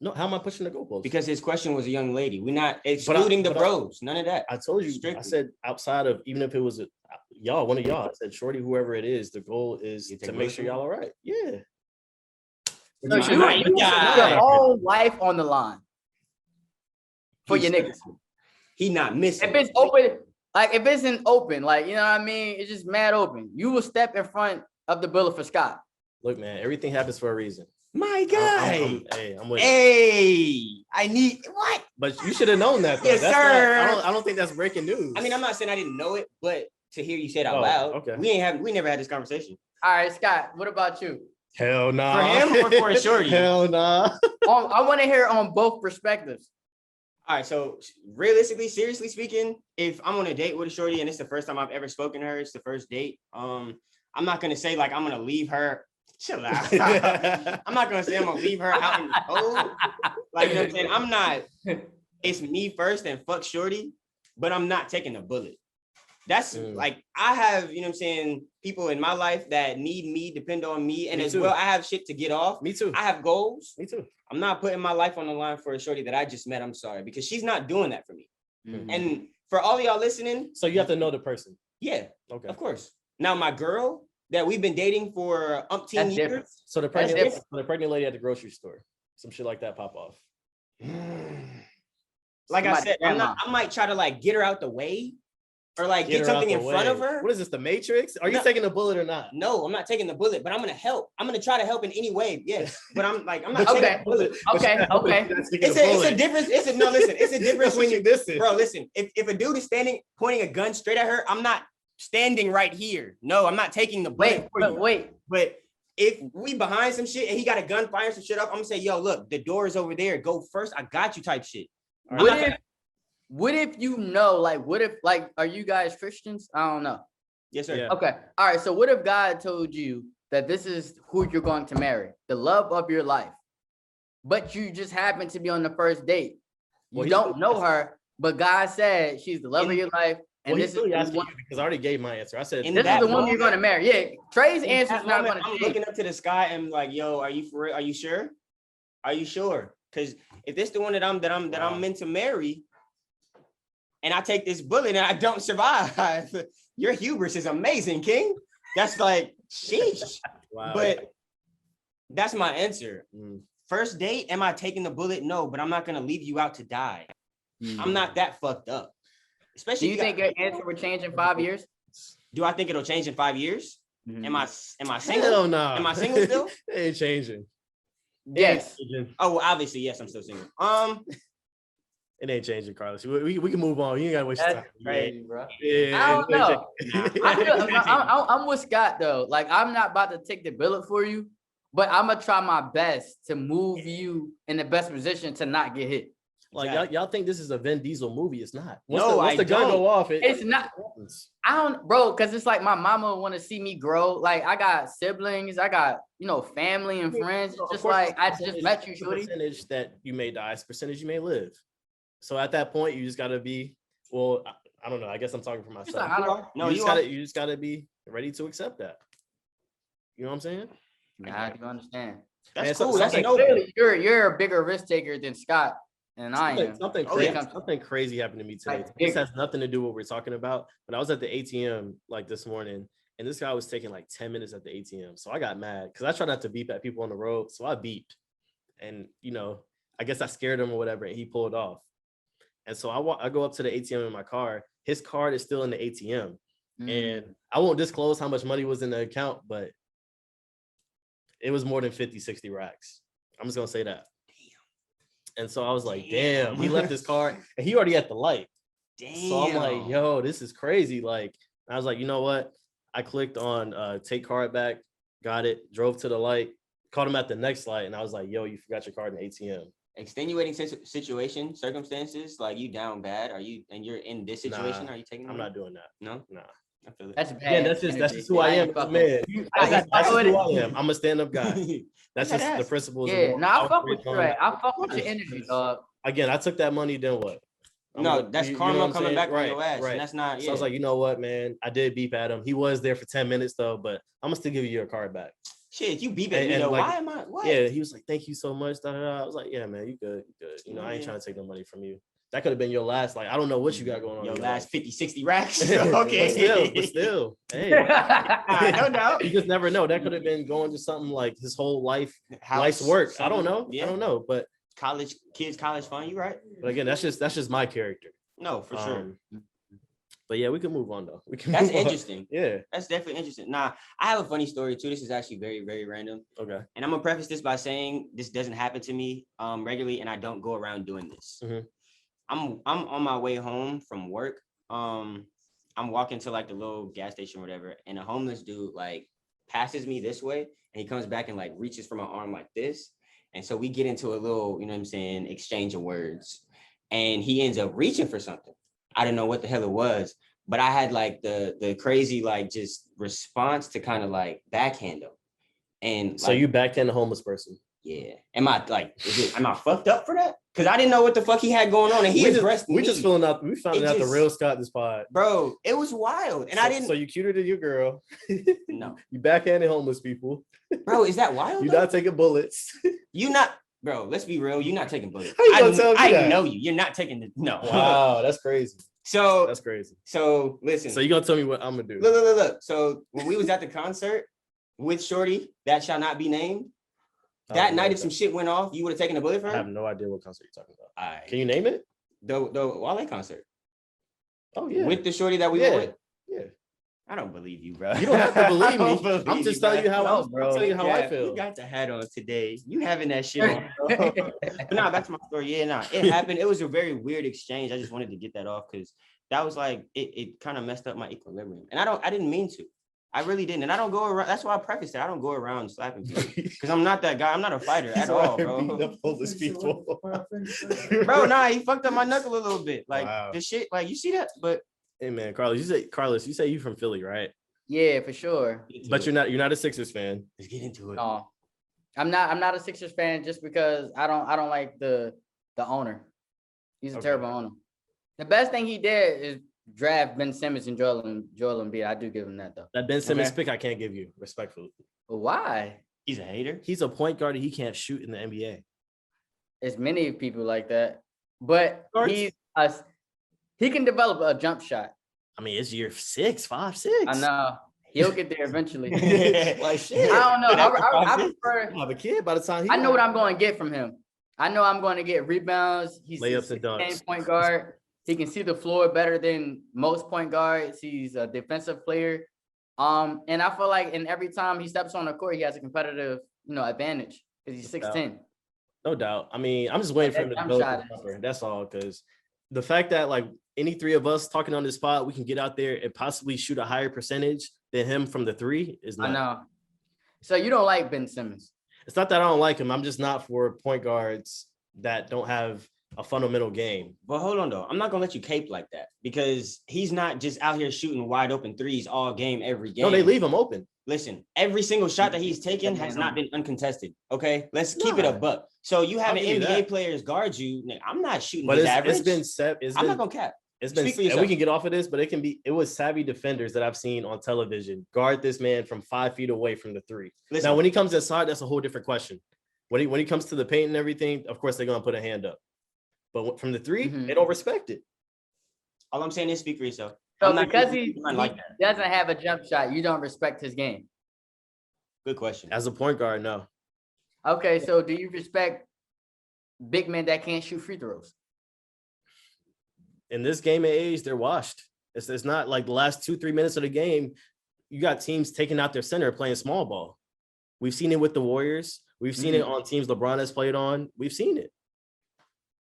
No, how am I pushing the goalpost? Because his question was a young lady. We're not excluding the bros. None of that. I told you. Strictly. I said outside of, even if it was one of y'all. I said shorty, whoever it is. The goal is to make sure y'all all right. Yeah. So you put your whole life on the line for your niggas. He not missing. If it's open, like if it's an open, like you know what I mean, it's just mad open. You will step in front of the bullet for Scott. Look, man, everything happens for a reason. My guy. I'm with you. I need what? But you should have known that, though. Yes, sir. I don't think that's breaking news. I mean, I'm not saying I didn't know it, but to hear you say it out loud, okay. We never had this conversation. All right, Scott, what about you? Hell nah. For him or for a shorty? Hell nah. I want to hear on both perspectives. All right, so realistically, seriously speaking, if I'm on a date with a shorty and it's the first time I've ever spoken to her, it's the first date. I'm not gonna say like I'm gonna leave her. Chill out. I'm not gonna say I'm gonna leave her out in the cold. Like you know what I'm saying? I'm not. It's me first and fuck shorty, but I'm not taking a bullet. That's like I have, you know what I'm saying, people in my life that need me, depend on me, and as well I have shit to get off. Me too. I have goals. Me too. I'm not putting my life on the line for a shorty that I just met. I'm sorry, because she's not doing that for me. And for all of y'all listening, so you have to know the person. Yeah. Okay. Of course. Now my girl that we've been dating for umpteen years. Different. So the pregnant lady at the grocery store, some shit like that pop off. Like I said, I might try to like get her out the way or like Get get her out something the in front way. of her. What is this, the Matrix? Are you No. taking the bullet or not? No, I'm not taking the bullet, but I'm gonna help. I'm gonna try to help in any way. Yes, but I'm not Okay. taking the bullet. Okay. It's a difference. It's a difference when you, listen. bro. Listen, if a dude is standing pointing a gun straight at her, I'm not standing right here. No, I'm not taking the bullet. Wait. But if we behind some shit and he got a gun firing some shit up, I'm gonna say, yo, look, the door is over there. Go first. I got you type shit. What if you know, like, what if, like, are you guys Christians? I don't know. Yes, sir. Yeah. Okay. All right. So what if God told you that this is who you're going to marry, the love of your life, but you just happen to be on the first date? You don't know her, but God said she's the love of your life. And Well, this he's really is asking one, you because I already gave my answer. I said In this is that the one you're moment- going to marry. Yeah. Trey's In answer that is not moment, going to I'm change. looking up to the sky and like, yo, are you for real? Are you sure? Are you sure? Because if this the one that I'm meant to marry, and I take this bullet and I don't survive, your hubris is amazing, King. That's like, sheesh. Wow. But that's my answer. Mm. First date, am I taking the bullet? No, but I'm not gonna leave you out to die. I'm not that fucked up. Do Especially you think your answer would change in 5 years? do I think it'll change in 5 years? Mhm. Am I single? Hell no. Am I single still? It ain't changing. Yes. Oh, well, obviously, yes, I'm still single. It ain't changing, Carlos. We can move on. You ain't gotta waste your That's time. crazy, bro. Yeah, I don't know. know. I'm with Scott though. Like, I'm not about to take the bullet for you, but I'm gonna try my best to move you in the best position to not get hit. Like y'all think this is a Vin Diesel movie? It's not. No, Once the gun don't. go off, It's not. I don't, bro, because it's like my mama want to see me grow. Like, I got siblings, I got, family and friends. It's just like I just met you, shorty. Percentage that you may die, it's percentage you may live. So at that point, you just gotta be. Well, I don't know. I guess I'm talking for myself. Like, I don't, No, you just gotta be ready to accept that. You know what I'm saying? I do understand. That's Man, cool. That's a no. Clearly, you're a bigger risk taker than Scott and I am. Something crazy happened to me today. Like, This has nothing to do with what we're talking about. But I was at the ATM like this morning, and this guy was taking like 10 minutes at the ATM. So I got mad because I try not to beep at people on the road. So I beeped, and I guess I scared him or whatever, and he pulled off. And so I go up to the ATM in my car. His card is still in the ATM, and I won't disclose how much money was in the account, but it was more than 50, 60 racks. I'm just gonna say that. And so I was like, damn, he left his card and he already at the light. Damn. So I'm like, yo, this is crazy. Like, I was like, you know what? I clicked on take card back, got it, drove to the light, caught him at the next light, and I was like, yo, you forgot your card in the ATM. Extenuating situation, circumstances, like you down bad. And you're in this situation? Are you taking? I'm not doing that. No. I feel it. That's bad. Yeah, that's just who I am, man. That's just who I am. I'm a stand-up guy. That's just the principles. Yeah, I fuck with you. I fuck with your energy, dog. Again, I took that money. Then what? That's karma coming back on your ass. Right. And that's not. Yeah. So I was like, you know what, man? I did beep at him. He was there for 10 minutes though, but I'm gonna still give you your card back. Shit, you beep at me though. Why am I? What? Yeah, he was like, thank you so much. I was like, yeah, man, you good. I ain't trying to take no money from you. That could have been your last. Like, I don't know what you got going on. Your last 50, 60 racks. Okay. but still. Hey. No doubt. You just never know. That could have been going to something like his whole life's work. I don't know. Yeah. I don't know. But college fun, you right? But again, that's just my character. No, for sure. But yeah, we can move on though. That's interesting. Yeah. That's definitely interesting. Nah, I have a funny story too. This is actually very, very random. Okay. And I'm gonna preface this by saying this doesn't happen to me regularly, and I don't go around doing this. Mm-hmm. I'm on my way home from work. I'm walking to like the little gas station or whatever, and a homeless dude like passes me this way, and he comes back and like reaches for my arm like this. And so we get into a little, exchange of words. And he ends up reaching for something. I didn't know what the hell it was, but I had like the crazy like just response to kind of like backhand him. And so you backhand a homeless person. Yeah. Am I fucked up for that? Because I didn't know what the fuck he had going on, and he addressed me. We found out the real Scott this pod. Bro, it was wild. And I didn't. So you cuter than your girl. No. You backhanded homeless people. Bro, is that wild? You're not taking bullets. Bro, let's be real. You're not taking bullets. How you gonna tell me I that? know you. You're not taking the no. Wow, that's crazy. That's crazy. So listen. So you gonna tell me what I'm gonna do? Look. So when we was at the concert with Shorty, that shall not be named. That night, if some shit went off, you would have taken a bullet for her? I have no idea what concert you're talking about. All right. Can you name it? The Wale concert. Oh yeah. With the shorty that we were with? Yeah. I don't believe you, bro. You don't have to believe me. Believe I'm just telling you how I'm telling you how I feel. You got the hat on today. You having that shit on, bro. But nah, back to my story. Yeah, nah, it happened. It was a very weird exchange. I just wanted to get that off because that was like it kind of messed up my equilibrium. And I didn't mean to. I really didn't. And I don't go around. That's why I prefaced it. I don't go around slapping people because I'm not that guy. I'm not a fighter at all, bro. Bro, nah, he fucked up my knuckle a little bit. Like the shit, like you see that? But hey man, Carliss, you say you from Philly, right? Yeah, for sure. But you're not a Sixers fan. Let's get into it. No, I'm not a Sixers fan just because I don't like the owner. He's a terrible owner. The best thing he did is draft Ben Simmons and Joel Embiid. I do give him that though. That Ben Simmons pick I can't give you, respectfully. Why? He's a hater. He's a point guard and he can't shoot in the NBA. There's many people like that, but he can develop a jump shot. I mean, it's year 6, 5, 6. I know he'll get there eventually. Like shit. I don't know. I prefer. Have a kid by the time I know what I'm going to get from him. I know I'm going to get rebounds. He's layups and dunks. Point guard. He can see the floor better than most point guards. He's a defensive player. And I feel like every time he steps on the court, he has a competitive, advantage because he's 6'10". No doubt. I mean, I'm just waiting for him to develop his jumper. That's all. Because the fact that like any three of us talking on this spot, we can get out there and possibly shoot a higher percentage than him from the three is not. I know. So you don't like Ben Simmons? It's not that I don't like him. I'm just not for point guards that don't have a fundamental game. But hold on though. I'm not gonna let you cape like that because he's not just out here shooting wide open threes all game, every game. No, they leave him open. Listen, every single shot that he's taken has not been uncontested. Okay, let's keep it a buck. So you have an NBA players guard you. I'm not shooting. But it's been set. I'm not gonna cap. It's been. And we can get off of this, but it was savvy defenders that I've seen on television guard this man from 5 feet away from the three. Listen, now, when he comes inside, that's a whole different question. When he comes to the paint and everything, of course they're gonna put a hand up. But from the three, they don't respect it. All I'm saying is speak for yourself. So because he doesn't have a jump shot, you don't respect his game. Good question. As a point guard, no. Okay, so do you respect big men that can't shoot free throws? In this game of age, they're washed. It's not like the last 2-3 minutes of the game, you got teams taking out their center playing small ball. We've seen it with the Warriors. We've seen it on teams LeBron has played on. We've seen it.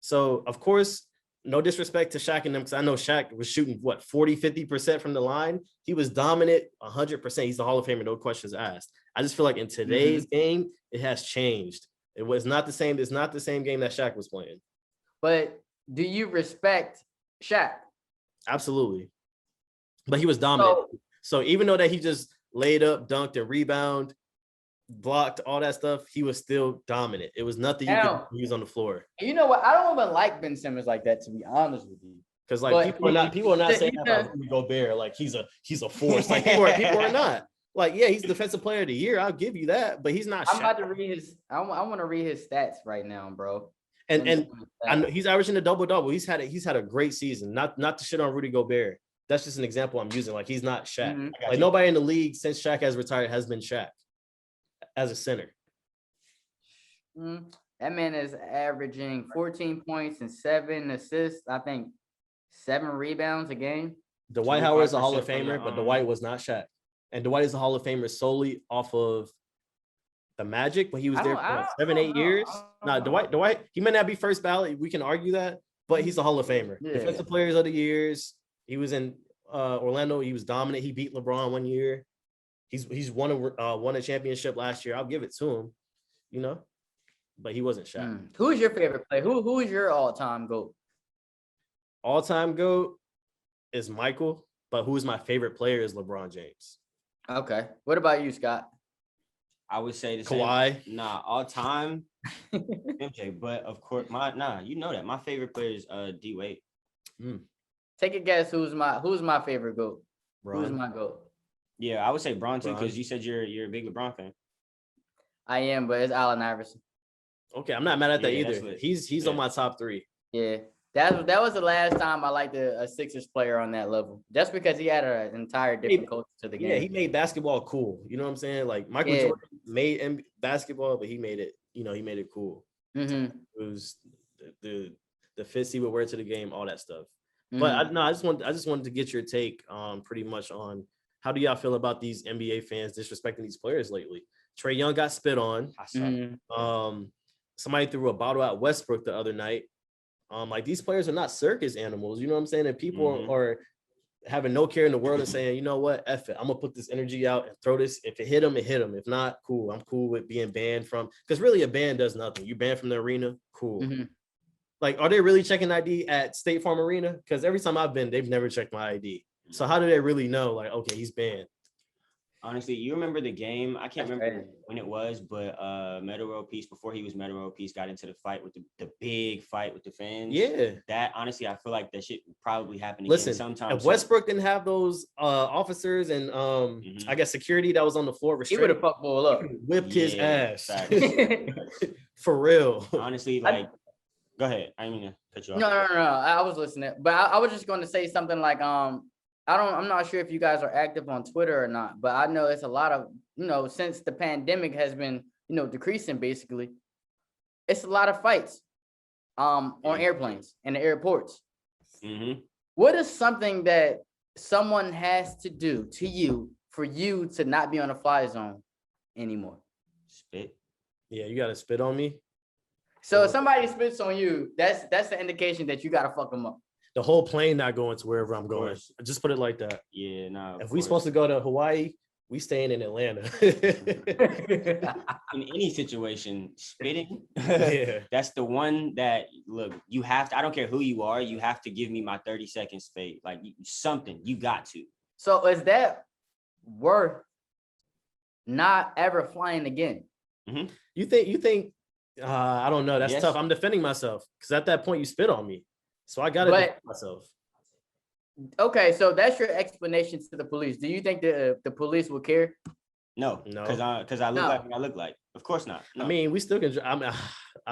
So, of course, no disrespect to Shaq and them, because I know Shaq was shooting, 40-50% from the line. He was dominant 100%. He's the Hall of Famer, no questions asked. I just feel like in today's game, it has changed. It was not the same. It's not the same game that Shaq was playing. But do you respect Shaq? Absolutely. But he was dominant. So even though that he just laid up, dunked, and rebound, blocked, all that stuff, he was still dominant. It was nothing you could use on the floor. You know what? I don't even like Ben Simmons like that, to be honest with you. Because people are not saying about Rudy Gobert like he's a force. Like people are not. Like, yeah, he's defensive player of the year. I'll give you that, but he's not. I'm about to read his. I want to read his stats right now, bro. And I know he's averaging a double-double. He's had a great season. Not to shit on Rudy Gobert. That's just an example I'm using. Like, he's not Shaq. Like, nobody in the league since Shaq has retired has been Shaq as a center. That man is averaging 14 points and 7 assists. I think 7 rebounds a game. Dwight Howard is a Hall of Famer, but Dwight was not Shaq. And Dwight is a Hall of Famer solely off of the Magic, but he was there for 7-8 years. Nah, Dwight, he may not be first ballot. We can argue that, but he's a Hall of Famer. Yeah. Defensive Players of the Years. He was in Orlando. He was dominant. He beat LeBron one year. He's won a championship last year. I'll give it to him, but he wasn't Shaq. Who's your favorite player? Who is your all-time GOAT? All-time GOAT is Michael, but who's my favorite player is LeBron James. Okay. What about you, Scott? I would say the Kawhi. Same. Nah, all time MJ, but of course you know that my favorite player is D Wade. Take a guess who's my favorite GOAT? Bron. Who's my GOAT? Yeah, I would say Bron too, because you said you're a big LeBron fan. I am, but it's Allen Iverson. Okay, I'm not mad at that either. He's on my top 3. Yeah. That was the last time I liked a Sixers player on that level. Just because he had an entire different culture to the game. Yeah, he made basketball cool. You know what I'm saying? Like Michael Jordan made basketball, but he made it. He made it cool. It was the fits he would wear to the game, all that stuff. But I just wanted to get your take pretty much on how do y'all feel about these NBA fans disrespecting these players lately? Trae Young got spit on. I saw Somebody threw a bottle at Westbrook the other night. Like these players are not circus animals, you know what I'm saying? And people are having no care in the world and saying, you know what, F it. I'm gonna put this energy out and throw this. If it hit them, it hit them. If not, cool. I'm cool with being banned from, because really a ban does nothing. You banned from the arena, cool. Like, are they really checking ID at State Farm Arena? Because every time I've been, they've never checked my ID. So how do they really know, like, okay, he's banned? Honestly, you remember the game? I can't remember when it was, but Meta World Peace, before he was Meta World Peace, got into the fight with the big fight with the fans. Yeah. That, honestly, I feel like that shit would probably happen again sometime. If Westbrook didn't have those officers and I guess security that was on the floor he would have fucked Bull up. Whipped his ass. For real. Honestly, like, go ahead. I didn't mean to cut you off. No. I was listening. But I was just going to say something like, I'm not sure if you guys are active on Twitter or not, but I know it's a lot of, since the pandemic has been, decreasing basically, it's a lot of fights on airplanes and the airports. What is something that someone has to do to you for you to not be on a fly zone anymore? Spit. Yeah, you got to spit on me. So if somebody spits on you, that's the indication that you got to fuck them up. The whole plane not going to wherever I'm going. Just put it like that. Yeah, no. If we supposed to go to Hawaii, we staying in Atlanta. In any situation, spitting, Yeah. That's the one that, look, you have to, I don't care who you are, you have to give me my 30 seconds fade. Like something, you got to. So is that worth not ever flying again? You think, I don't know. That's tough. I'm defending myself because at that point you spit on me. So I got to defend myself. Okay, so that's your explanation to the police. Do you think the police will care? No, because I look like what I look like. Of course not. No. I mean, we still can. I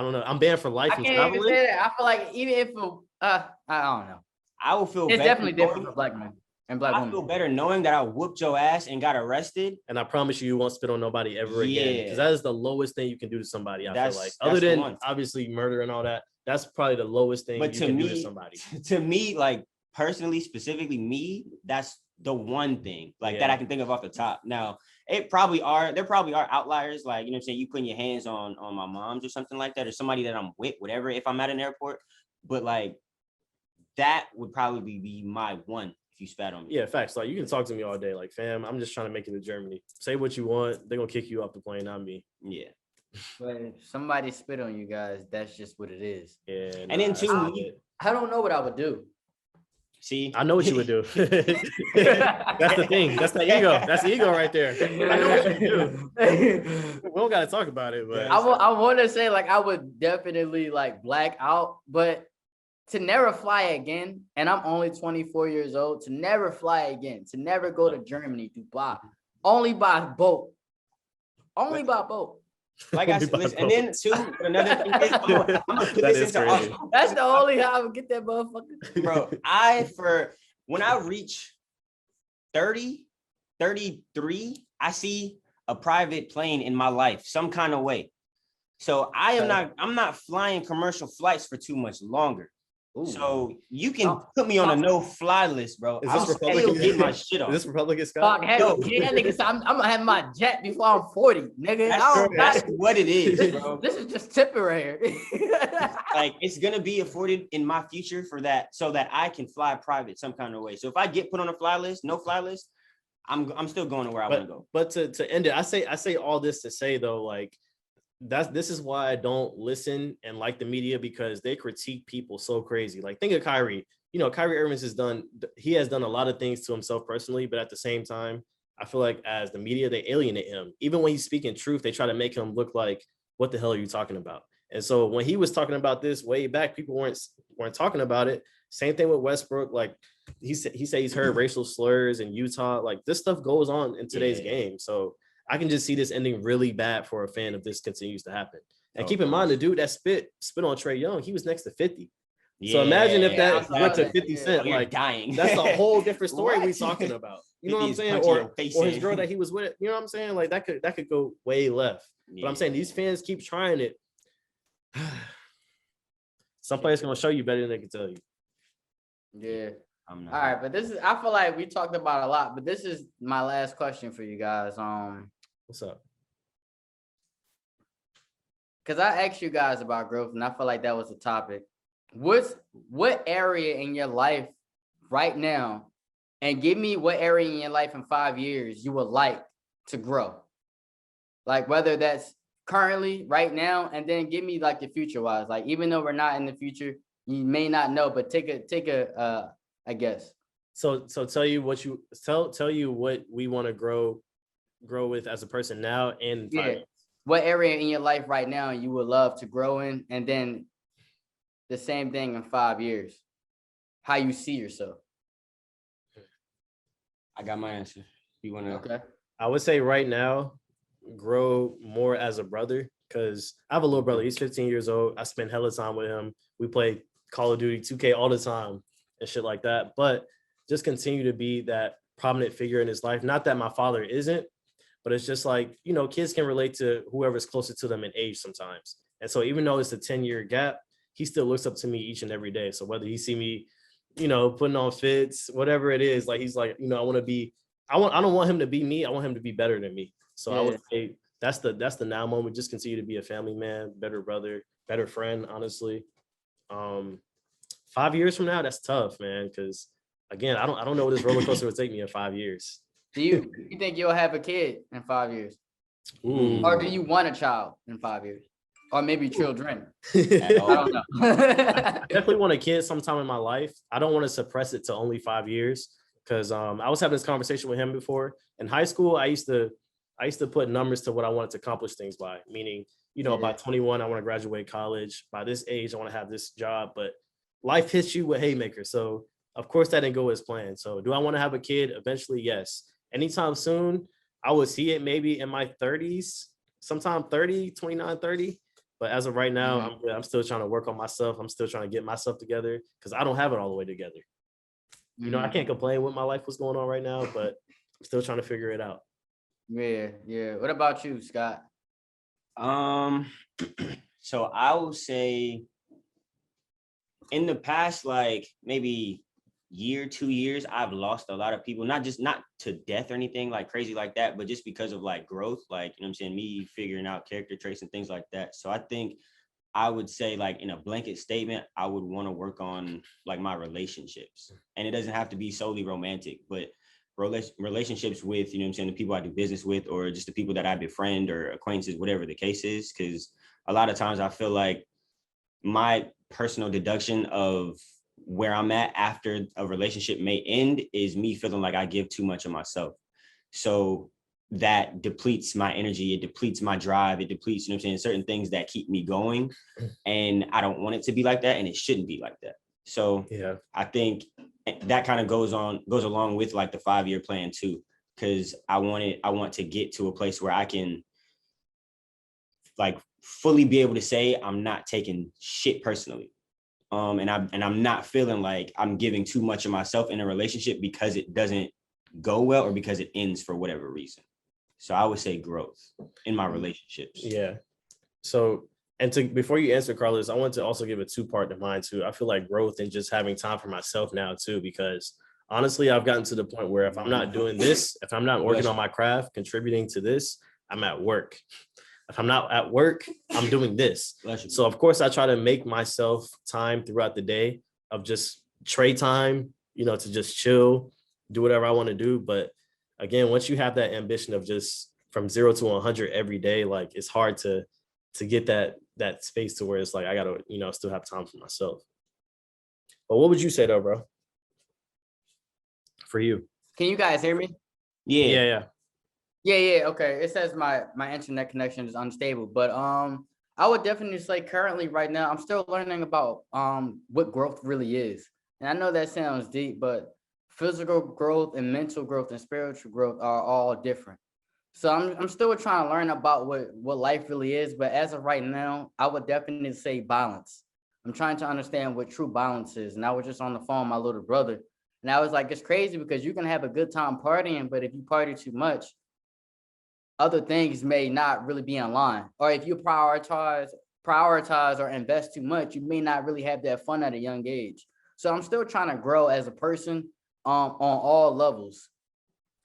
don't know. I'm banned for life. I can't even say that. I feel like even if I don't know. I will feel. It's better definitely different for black men and black women. I feel better knowing that I whooped your ass and got arrested. And I promise you won't spit on nobody ever again. Because that is the lowest thing you can do to somebody. I feel like, other than obviously murder and all that, that's probably the lowest thing you can do to somebody. To me, like personally, specifically me, that's the one thing like that I can think of off the top. Now, there probably are outliers, like, you know what I'm saying, you putting your hands on my mom's or something like that, or somebody that I'm with, whatever, if I'm at an airport. But like that would probably be my one if you spat on me. Yeah, facts. Like you can talk to me all day, like, fam, I'm just trying to make it to Germany. Say what you want, they're gonna kick you off the plane, not me. Yeah. But if somebody spit on you guys, that's just what it is. Yeah. And then too, I don't know what I would do. See, I know what you would do. That's the thing. That's the ego. That's the ego right there. I know what you do. We don't got to talk about it, but I want to say like I would definitely like black out, but to never fly again, and I'm only 24 years old, to never fly again, to never go to Germany, Dubai, only by boat. Only by boat. Like I said, listen, and then too, another thing is, I'm gonna put this into crazy. That's the only how I would get that motherfucker. Bro, when I reach 30, 33, I see a private plane in my life, some kind of way. So I'm not flying commercial flights for too much longer. Ooh. So you can put me on a no-fly list, bro. I'm still getting my shit off. Is this Republican Scott? Nigga, so I'm gonna have my jet before I'm 40, nigga. That's what it is, bro. This is just temporary. Like it's gonna be afforded in my future for that, so that I can fly private some kind of way. So if I get put on a fly list, no fly list, I'm still going to where I want to go. But to end it, I say all this to say though, like. This is why I don't listen and like the media, because they critique people so crazy. Like think of Kyrie. You know, Kyrie Irving has done a lot of things to himself personally, but at the same time, I feel like as the media, they alienate him. Even when he's speaking truth, they try to make him look like, what the hell are you talking about? And so when he was talking about this way back, people weren't talking about it. Same thing with Westbrook. Like he said he's heard racial slurs in Utah. Like this stuff goes on in today's game. So I can just see this ending really bad for a fan if this continues to happen. And keep in mind, the dude that spit on Trae Young, he was next to 50. So imagine if that went to 50 Cent, like dying. That's a whole different story we're talking about. You know what I'm saying? Or his girl that he was with, you know what I'm saying? Like that could go way left. But I'm saying these fans keep trying it. Some players gonna show you better than they can tell you. Yeah. I'm not. All right, but I feel like we talked about a lot, but this is my last question for you guys. What's up? Because I asked you guys about growth, and I feel like that was a topic. What area in your life right now, and give me what area in your life in 5 years you would like to grow? Like whether that's currently right now, and then give me like the future wise. Like even though we're not in the future, you may not know, but take a I guess. So tell you what you tell you what we want to grow with as a person now and Yeah. What area in your life right now you would love to grow in, and then the same thing in 5 years. How you see yourself. I got my answer. You wanna? Okay. I would say right now, grow more as a brother because I have a little brother. He's 15 years old. I spend hella time with him. We play Call of Duty 2K all the time and shit like that. But just continue to be that prominent figure in his life. Not that my father isn't, but it's just like, you know, kids can relate to whoever's closer to them in age sometimes. And so even though it's a 10-year gap, he still looks up to me each and every day. So whether he see me, you know, putting on fits, whatever it is, like he's like, you know, I don't want him to be me. I want him to be better than me. So I would say that's the now moment. Just continue to be a family man, better brother, better friend, honestly. 5 years from now, that's tough, man. Because again, I don't know what this roller coaster would take me in 5 years. Do you think you'll have a kid in 5 years? Ooh. Or do you want a child in 5 years? Or maybe children? I I don't know. definitely want a kid sometime in my life. I don't want to suppress it to only 5 years because I was having this conversation with him before. In high school, I used to put numbers to what I wanted to accomplish things by, meaning, you know, by 21, I want to graduate college. By this age, I want to have this job. But life hits you with haymakers. So, of course, that didn't go as planned. So, do I want to have a kid? Eventually, yes. Anytime soon, I would see it maybe in my 30s, sometime 30, 29, 30. But as of right now, I'm still trying to work on myself. I'm still trying to get myself together because I don't have it all the way together. You know, I can't complain with my life, what's going on right now, but I'm still trying to figure it out. Yeah. What about you, Scott? So I will say in the past, like maybe year, 2 years, I've lost a lot of people, not to death or anything like crazy like that, but just because of like growth, like, you know what I'm saying, me figuring out character traits and things like that. So I think I would say, like, in a blanket statement, I would want to work on like my relationships, and it doesn't have to be solely romantic, but relationships with, you know what I'm saying, the people I do business with, or just the people that I befriend or acquaintances, whatever the case is. Because a lot of times I feel like my personal deduction of where I'm at after a relationship may end is me feeling like I give too much of myself. So that depletes my energy, it depletes my drive, it depletes, you know what I'm saying, certain things that keep me going. And I don't want it to be like that, and it shouldn't be like that. So yeah, I think that kind of goes along with like the 5-year plan too, because I want to get to a place where I can like fully be able to say I'm not taking shit personally. And I'm not feeling like I'm giving too much of myself in a relationship because it doesn't go well or because it ends for whatever reason. So I would say growth in my relationships. Yeah. So, before you answer, Carliss, I want to also give a 2-part to mine too. I feel like growth and just having time for myself now too, because honestly, I've gotten to the point where if I'm not doing this, if I'm not working on my craft, contributing to this, I'm at work. If I'm not at work, I'm doing this. So of course I try to make myself time throughout the day of just trade time, you know, to just chill, do whatever I want to do. But again, once you have that ambition of just from 0 to 100 every day, like it's hard to get that space to where it's like, I gotta, you know, still have time for myself. But what would you say though, bro? For you. Can you guys hear me? Yeah. Okay. It says my internet connection is unstable, but I would definitely say currently right now I'm still learning about what growth really is. And I know that sounds deep, but physical growth and mental growth and spiritual growth are all different. So I'm still trying to learn about what life really is, but as of right now, I would definitely say balance. I'm trying to understand what true balance is. And I was just on the phone with my little brother, and I was like, it's crazy because you can have a good time partying, but if you party too much, other things may not really be in line. Or if you prioritize or invest too much, you may not really have that fun at a young age. So I'm still trying to grow as a person on all levels.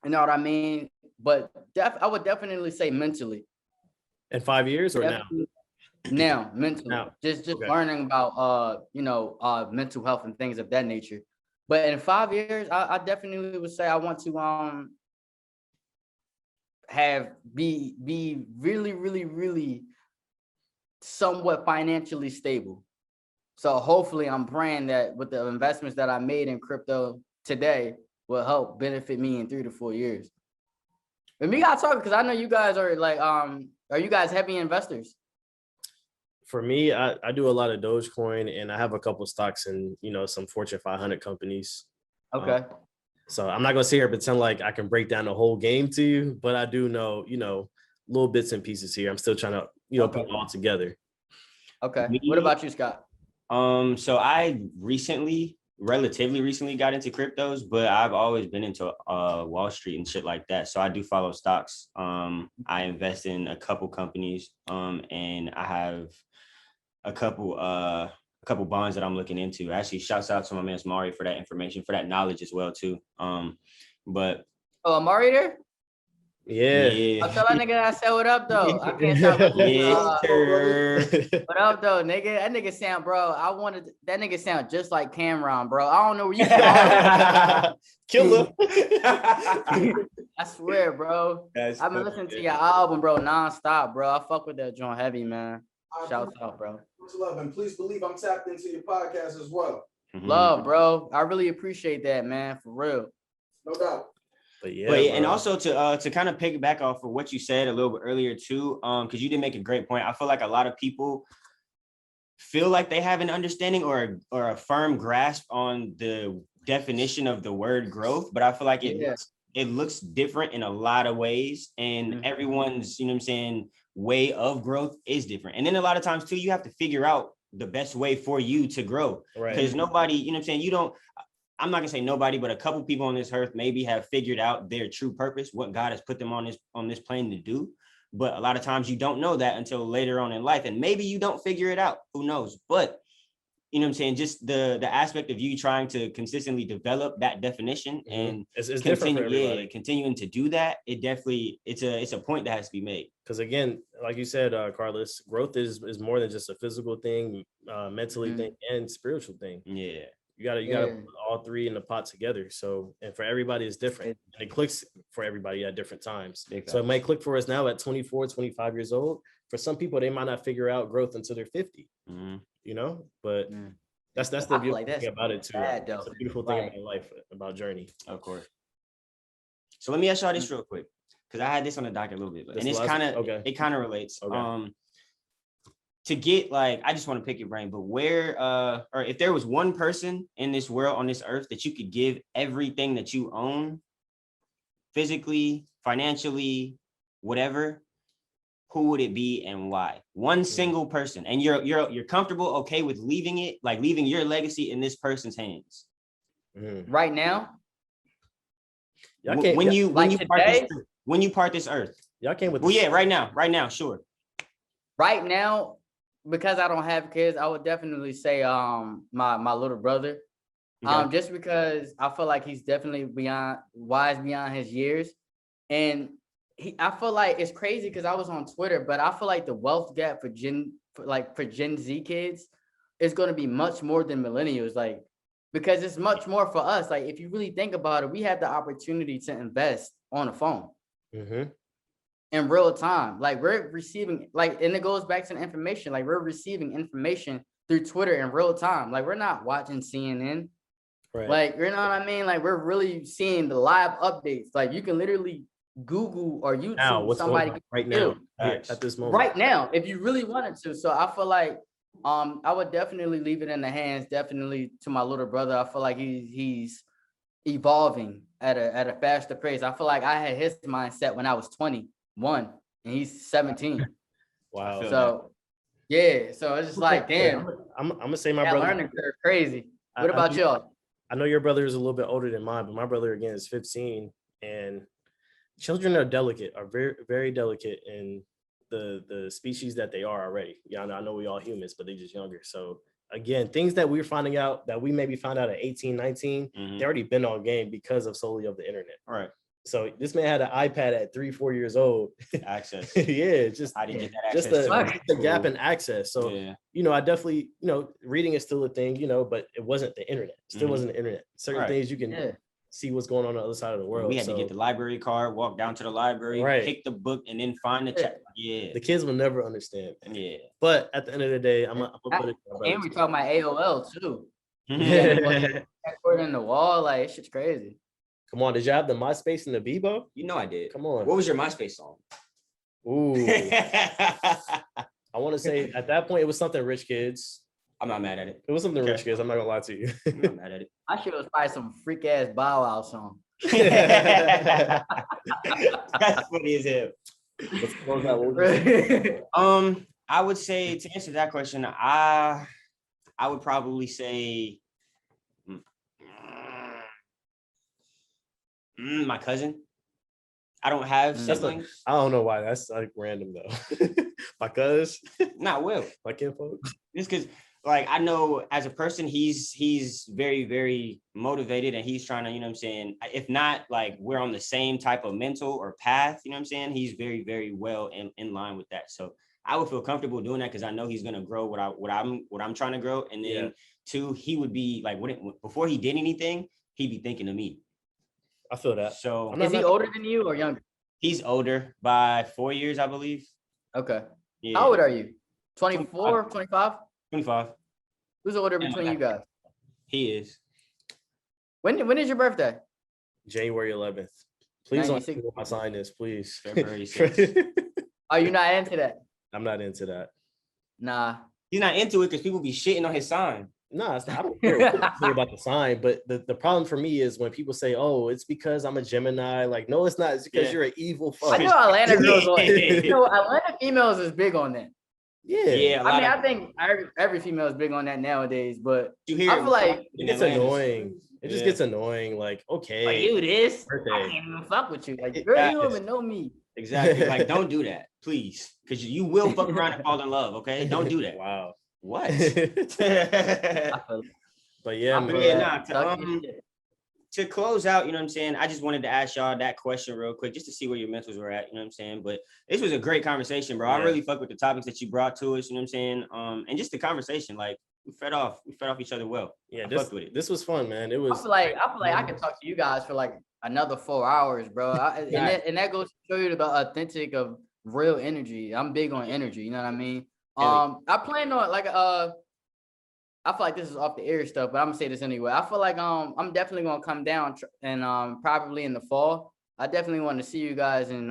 You know what I mean? But I would definitely say mentally. In 5 years or Definitely now, mentally. Now. Just Okay. learning about mental health and things of that nature. But in 5 years, I definitely would say I want to be really, really, really somewhat financially stable. So hopefully I'm praying that with the investments that I made in crypto today will help benefit me in 3 to 4 years. But we gotta talk, because I know you guys are like, are you guys heavy investors? For me, I do a lot of Dogecoin, and I have a couple stocks in, some Fortune 500 companies. Okay. So I'm not gonna sit here and pretend like I can break down the whole game to you, but I do know, little bits and pieces here. I'm still trying to, put it all together. Okay. What about you, Scott? So I relatively recently got into cryptos, but I've always been into Wall Street and shit like that. So I do follow stocks. I invest in a couple companies, and I have a couple bonds that I'm looking into. Actually, shouts out to my man Mari for that information, for that knowledge as well too. But Amari there? Yeah. I'll tell that nigga I said what up though. I can't stop listening. What up though, nigga? That nigga sound, bro. That nigga sound just like Cameron, bro. I don't know where you from. Killer. I swear, bro. I've been listening to your album, bro, nonstop, bro. I fuck with that joint heavy, man. Shouts out, bro. Much love, and please believe I'm tapped into your podcast as well. Love, bro. I really appreciate that, man. For real. No doubt. But yeah, and also to kind of piggyback off of what you said a little bit earlier too, because you did make a great point. I feel like a lot of people feel like they have an understanding or a firm grasp on the definition of the word growth, but I feel like it looks different in a lot of ways, and everyone's, way of growth is different. And then a lot of times too, you have to figure out the best way for you to grow, because nobody, I'm not gonna say nobody, but a couple people on this earth maybe have figured out their true purpose, what God has put them on this plane to do. But a lot of times you don't know that until later on in life, and maybe you don't figure it out. Who knows? But just the aspect of you trying to consistently develop that definition and it's different for everybody. Continuing to do that, it's a point that has to be made. Because again, like you said, Carliss, growth is more than just a physical thing, mentally thing, and spiritual thing. Yeah. You gotta put all three in the pot together. So, and for everybody it's different, and it clicks for everybody at different times. Exactly. So it might click for us now at 24, 25 years old. For some people, they might not figure out growth until they're 50. But that's the beautiful thing about it too. It's a beautiful thing about life, about journey. Of course. So let me ask y'all this real quick, because I had this on the docket a little bit, and it's kind of relates. Okay. To get, like, I just want to pick your brain, but where, or if there was one person in this world, on this earth, that you could give everything that you own, physically, financially, whatever, who would it be and why? One single person, and you're comfortable, okay with leaving it, like leaving your legacy in this person's hands. Right now? When you part this earth. Y'all came with right now, sure. Right now, because I don't have kids, I would definitely say my little brother. Okay. Just because I feel like he's definitely wise beyond his years. And I feel like it's crazy because I was on Twitter, but I feel like the wealth gap for Gen Z kids is going to be much more than millennials, like, because it's much more for us. Like, if you really think about it, we have the opportunity to invest on a phone. In real time. Like, we're receiving, like, and it goes back to the information, like, we're receiving information through Twitter in real time. Like, we're not watching CNN. Right. Like, you know what I mean? Like, we're really seeing the live updates. Like, you can literally Google or YouTube somebody right now at this moment. Right now, if you really wanted to. So I feel like I would definitely leave it in the hands, definitely, to my little brother. I feel like he's evolving at a faster pace. I feel like I had his mindset when I was 21 and he's 17. Wow. So yeah, so it's just like, damn. I'm gonna say my brother learning curve crazy. What about y'all? I know your brother is a little bit older than mine, but my brother again is 15, and children are very, very delicate in the species that they are already. Yeah, I know we all humans, but they're just younger. So again, things that we're finding out that we maybe found out at 18, 19, they already been on game because of solely of the internet. Right. So this man had an iPad at 3-4 years old. Access. Yeah, just I didn't get that just access. the gap in access. So I definitely, reading is still a thing, but it wasn't the internet. It still wasn't the internet. Certain things you can see what's going on the other side of the world. We had to get the library card, walk down to the library, pick the book, and then find the chapter. Yeah. The kids will never understand. Yeah. But at the end of the day, I'm gonna put it. And we talking about AOL too. Put in the wall, like it's shit's crazy. Come on, did you have the MySpace and the Bebo? You know I did. Come on. What was your MySpace song? Ooh. I want to say at that point it was something Rich Kids. I'm not mad at it. It was something Rich Kids. I'm not gonna lie to you. I'm not mad at it. I should have probably some freak ass Bow Wow song. That's funny as hell. I would say to answer that question, I would probably say my cousin. I don't have siblings. I don't know why. That's like random though. My cousin. Not Will. My kinfolk. Just because, like, I know as a person, he's very, very motivated, and he's trying to, you know what I'm saying? If not, like, we're on the same type of mental or path, you know what I'm saying? He's very, very well in line with that. So I would feel comfortable doing that because I know he's gonna grow what I'm trying to grow. And then two, he would be like, before he did anything, he'd be thinking of me. I feel that. So is he older than you or younger? He's older by 4 years, I believe. Okay. Yeah. How old are you? 24, 25? 25. Who's older between you guys? He is. When is your birthday? January 11th. Please don't know what my sign is, please. February 6th. Are you not into that? I'm not into that. Nah. He's not into it because people be shitting on his sign. No, I don't care about the sign, but the problem for me is when people say, "Oh, it's because I'm a Gemini." Like, no, it's not. It's because you're an evil fuck. I know Atlanta girls Atlanta females is big on that. Yeah. I think every female is big on that nowadays, but you hear I feel like it gets annoying. It just gets annoying. Like, okay, like, you this, birthday. I can't even fuck with you. Like, girl, you don't even know me. Exactly. Like, don't do that, please, because you will fuck around and fall in love. Okay, don't do that. Wow. What? But yeah, man. To close out, you know what I'm saying? I just wanted to ask y'all that question real quick, just to see where your mentals were at, you know what I'm saying? But this was a great conversation, bro. I really fuck with the topics that you brought to us, you know what I'm saying? And just the conversation, like, we fed off each other well. Yeah, this was fun, man. It was. I feel like I could talk to you guys for like another 4 hours, bro. And that goes to show you the authentic of real energy. I'm big on energy, you know what I mean? I plan on like I feel like this is off the air stuff, but I'm gonna say this anyway. I feel like I'm definitely gonna come down and probably in the fall. I definitely want to see you guys and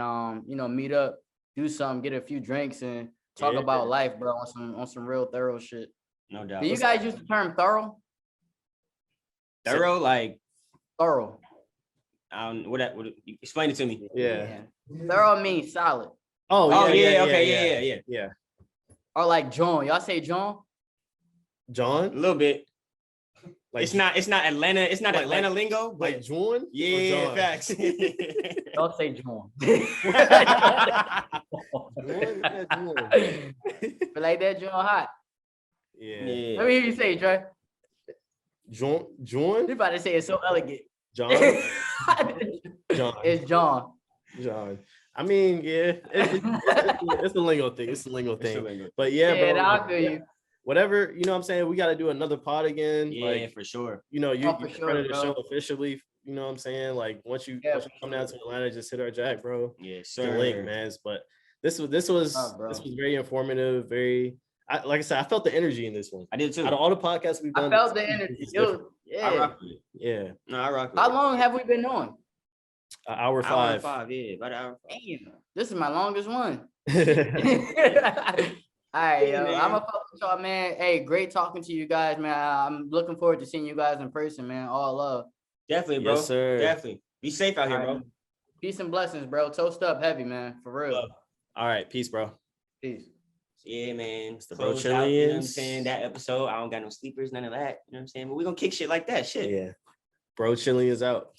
meet up, do something, get a few drinks, and talk about life, bro, on some real thorough shit. No doubt. Do you guys use the term thorough? Thorough, like thorough. What explain it to me. Yeah. Thorough means solid. Oh yeah. Or like John. Y'all say John? John? A little bit. Like it's not Atlanta. It's not Atlanta lingo. But like John? Yeah, John? Facts. Don't say John. But like that John hot. Yeah. Let me hear you say it, Trey. John? You about to say it's so elegant. John? John. It's John. John. I mean, yeah, it's the lingo thing. It's the lingo thing. But yeah, bro. I feel you. Whatever, you know what I'm saying? We got to do another pod again. Yeah, like, for sure. You know, you're friend of the show officially. You know what I'm saying? Like, once you come down to Atlanta, just hit our jack, bro. Yeah, sir. The link, man. But this was very informative. Like I said, I felt the energy in this one. I did too. Out of all the podcasts we've done, I felt the energy. I rock with it. Yeah. No, I rock with How long have we been on? An hour 5. Hour 5, yeah, about an hour 5. Damn, this is my longest one. All right, I'm gonna fuck with y'all, man. Hey, great talking to you guys, man. I'm looking forward to seeing you guys in person, man. All love. Definitely, bro. Yes, sir. Definitely. Be safe out here, bro. Peace and blessings, bro. Toast up heavy, man. For real. Love. All right, peace, bro. Peace. Yeah, man. It's the Brochillians. Brochillians. You know what I'm saying? That episode, I don't got no sleepers, none of that. You know what I'm saying? But we're gonna kick shit like that. Shit. Yeah. Brochillians out.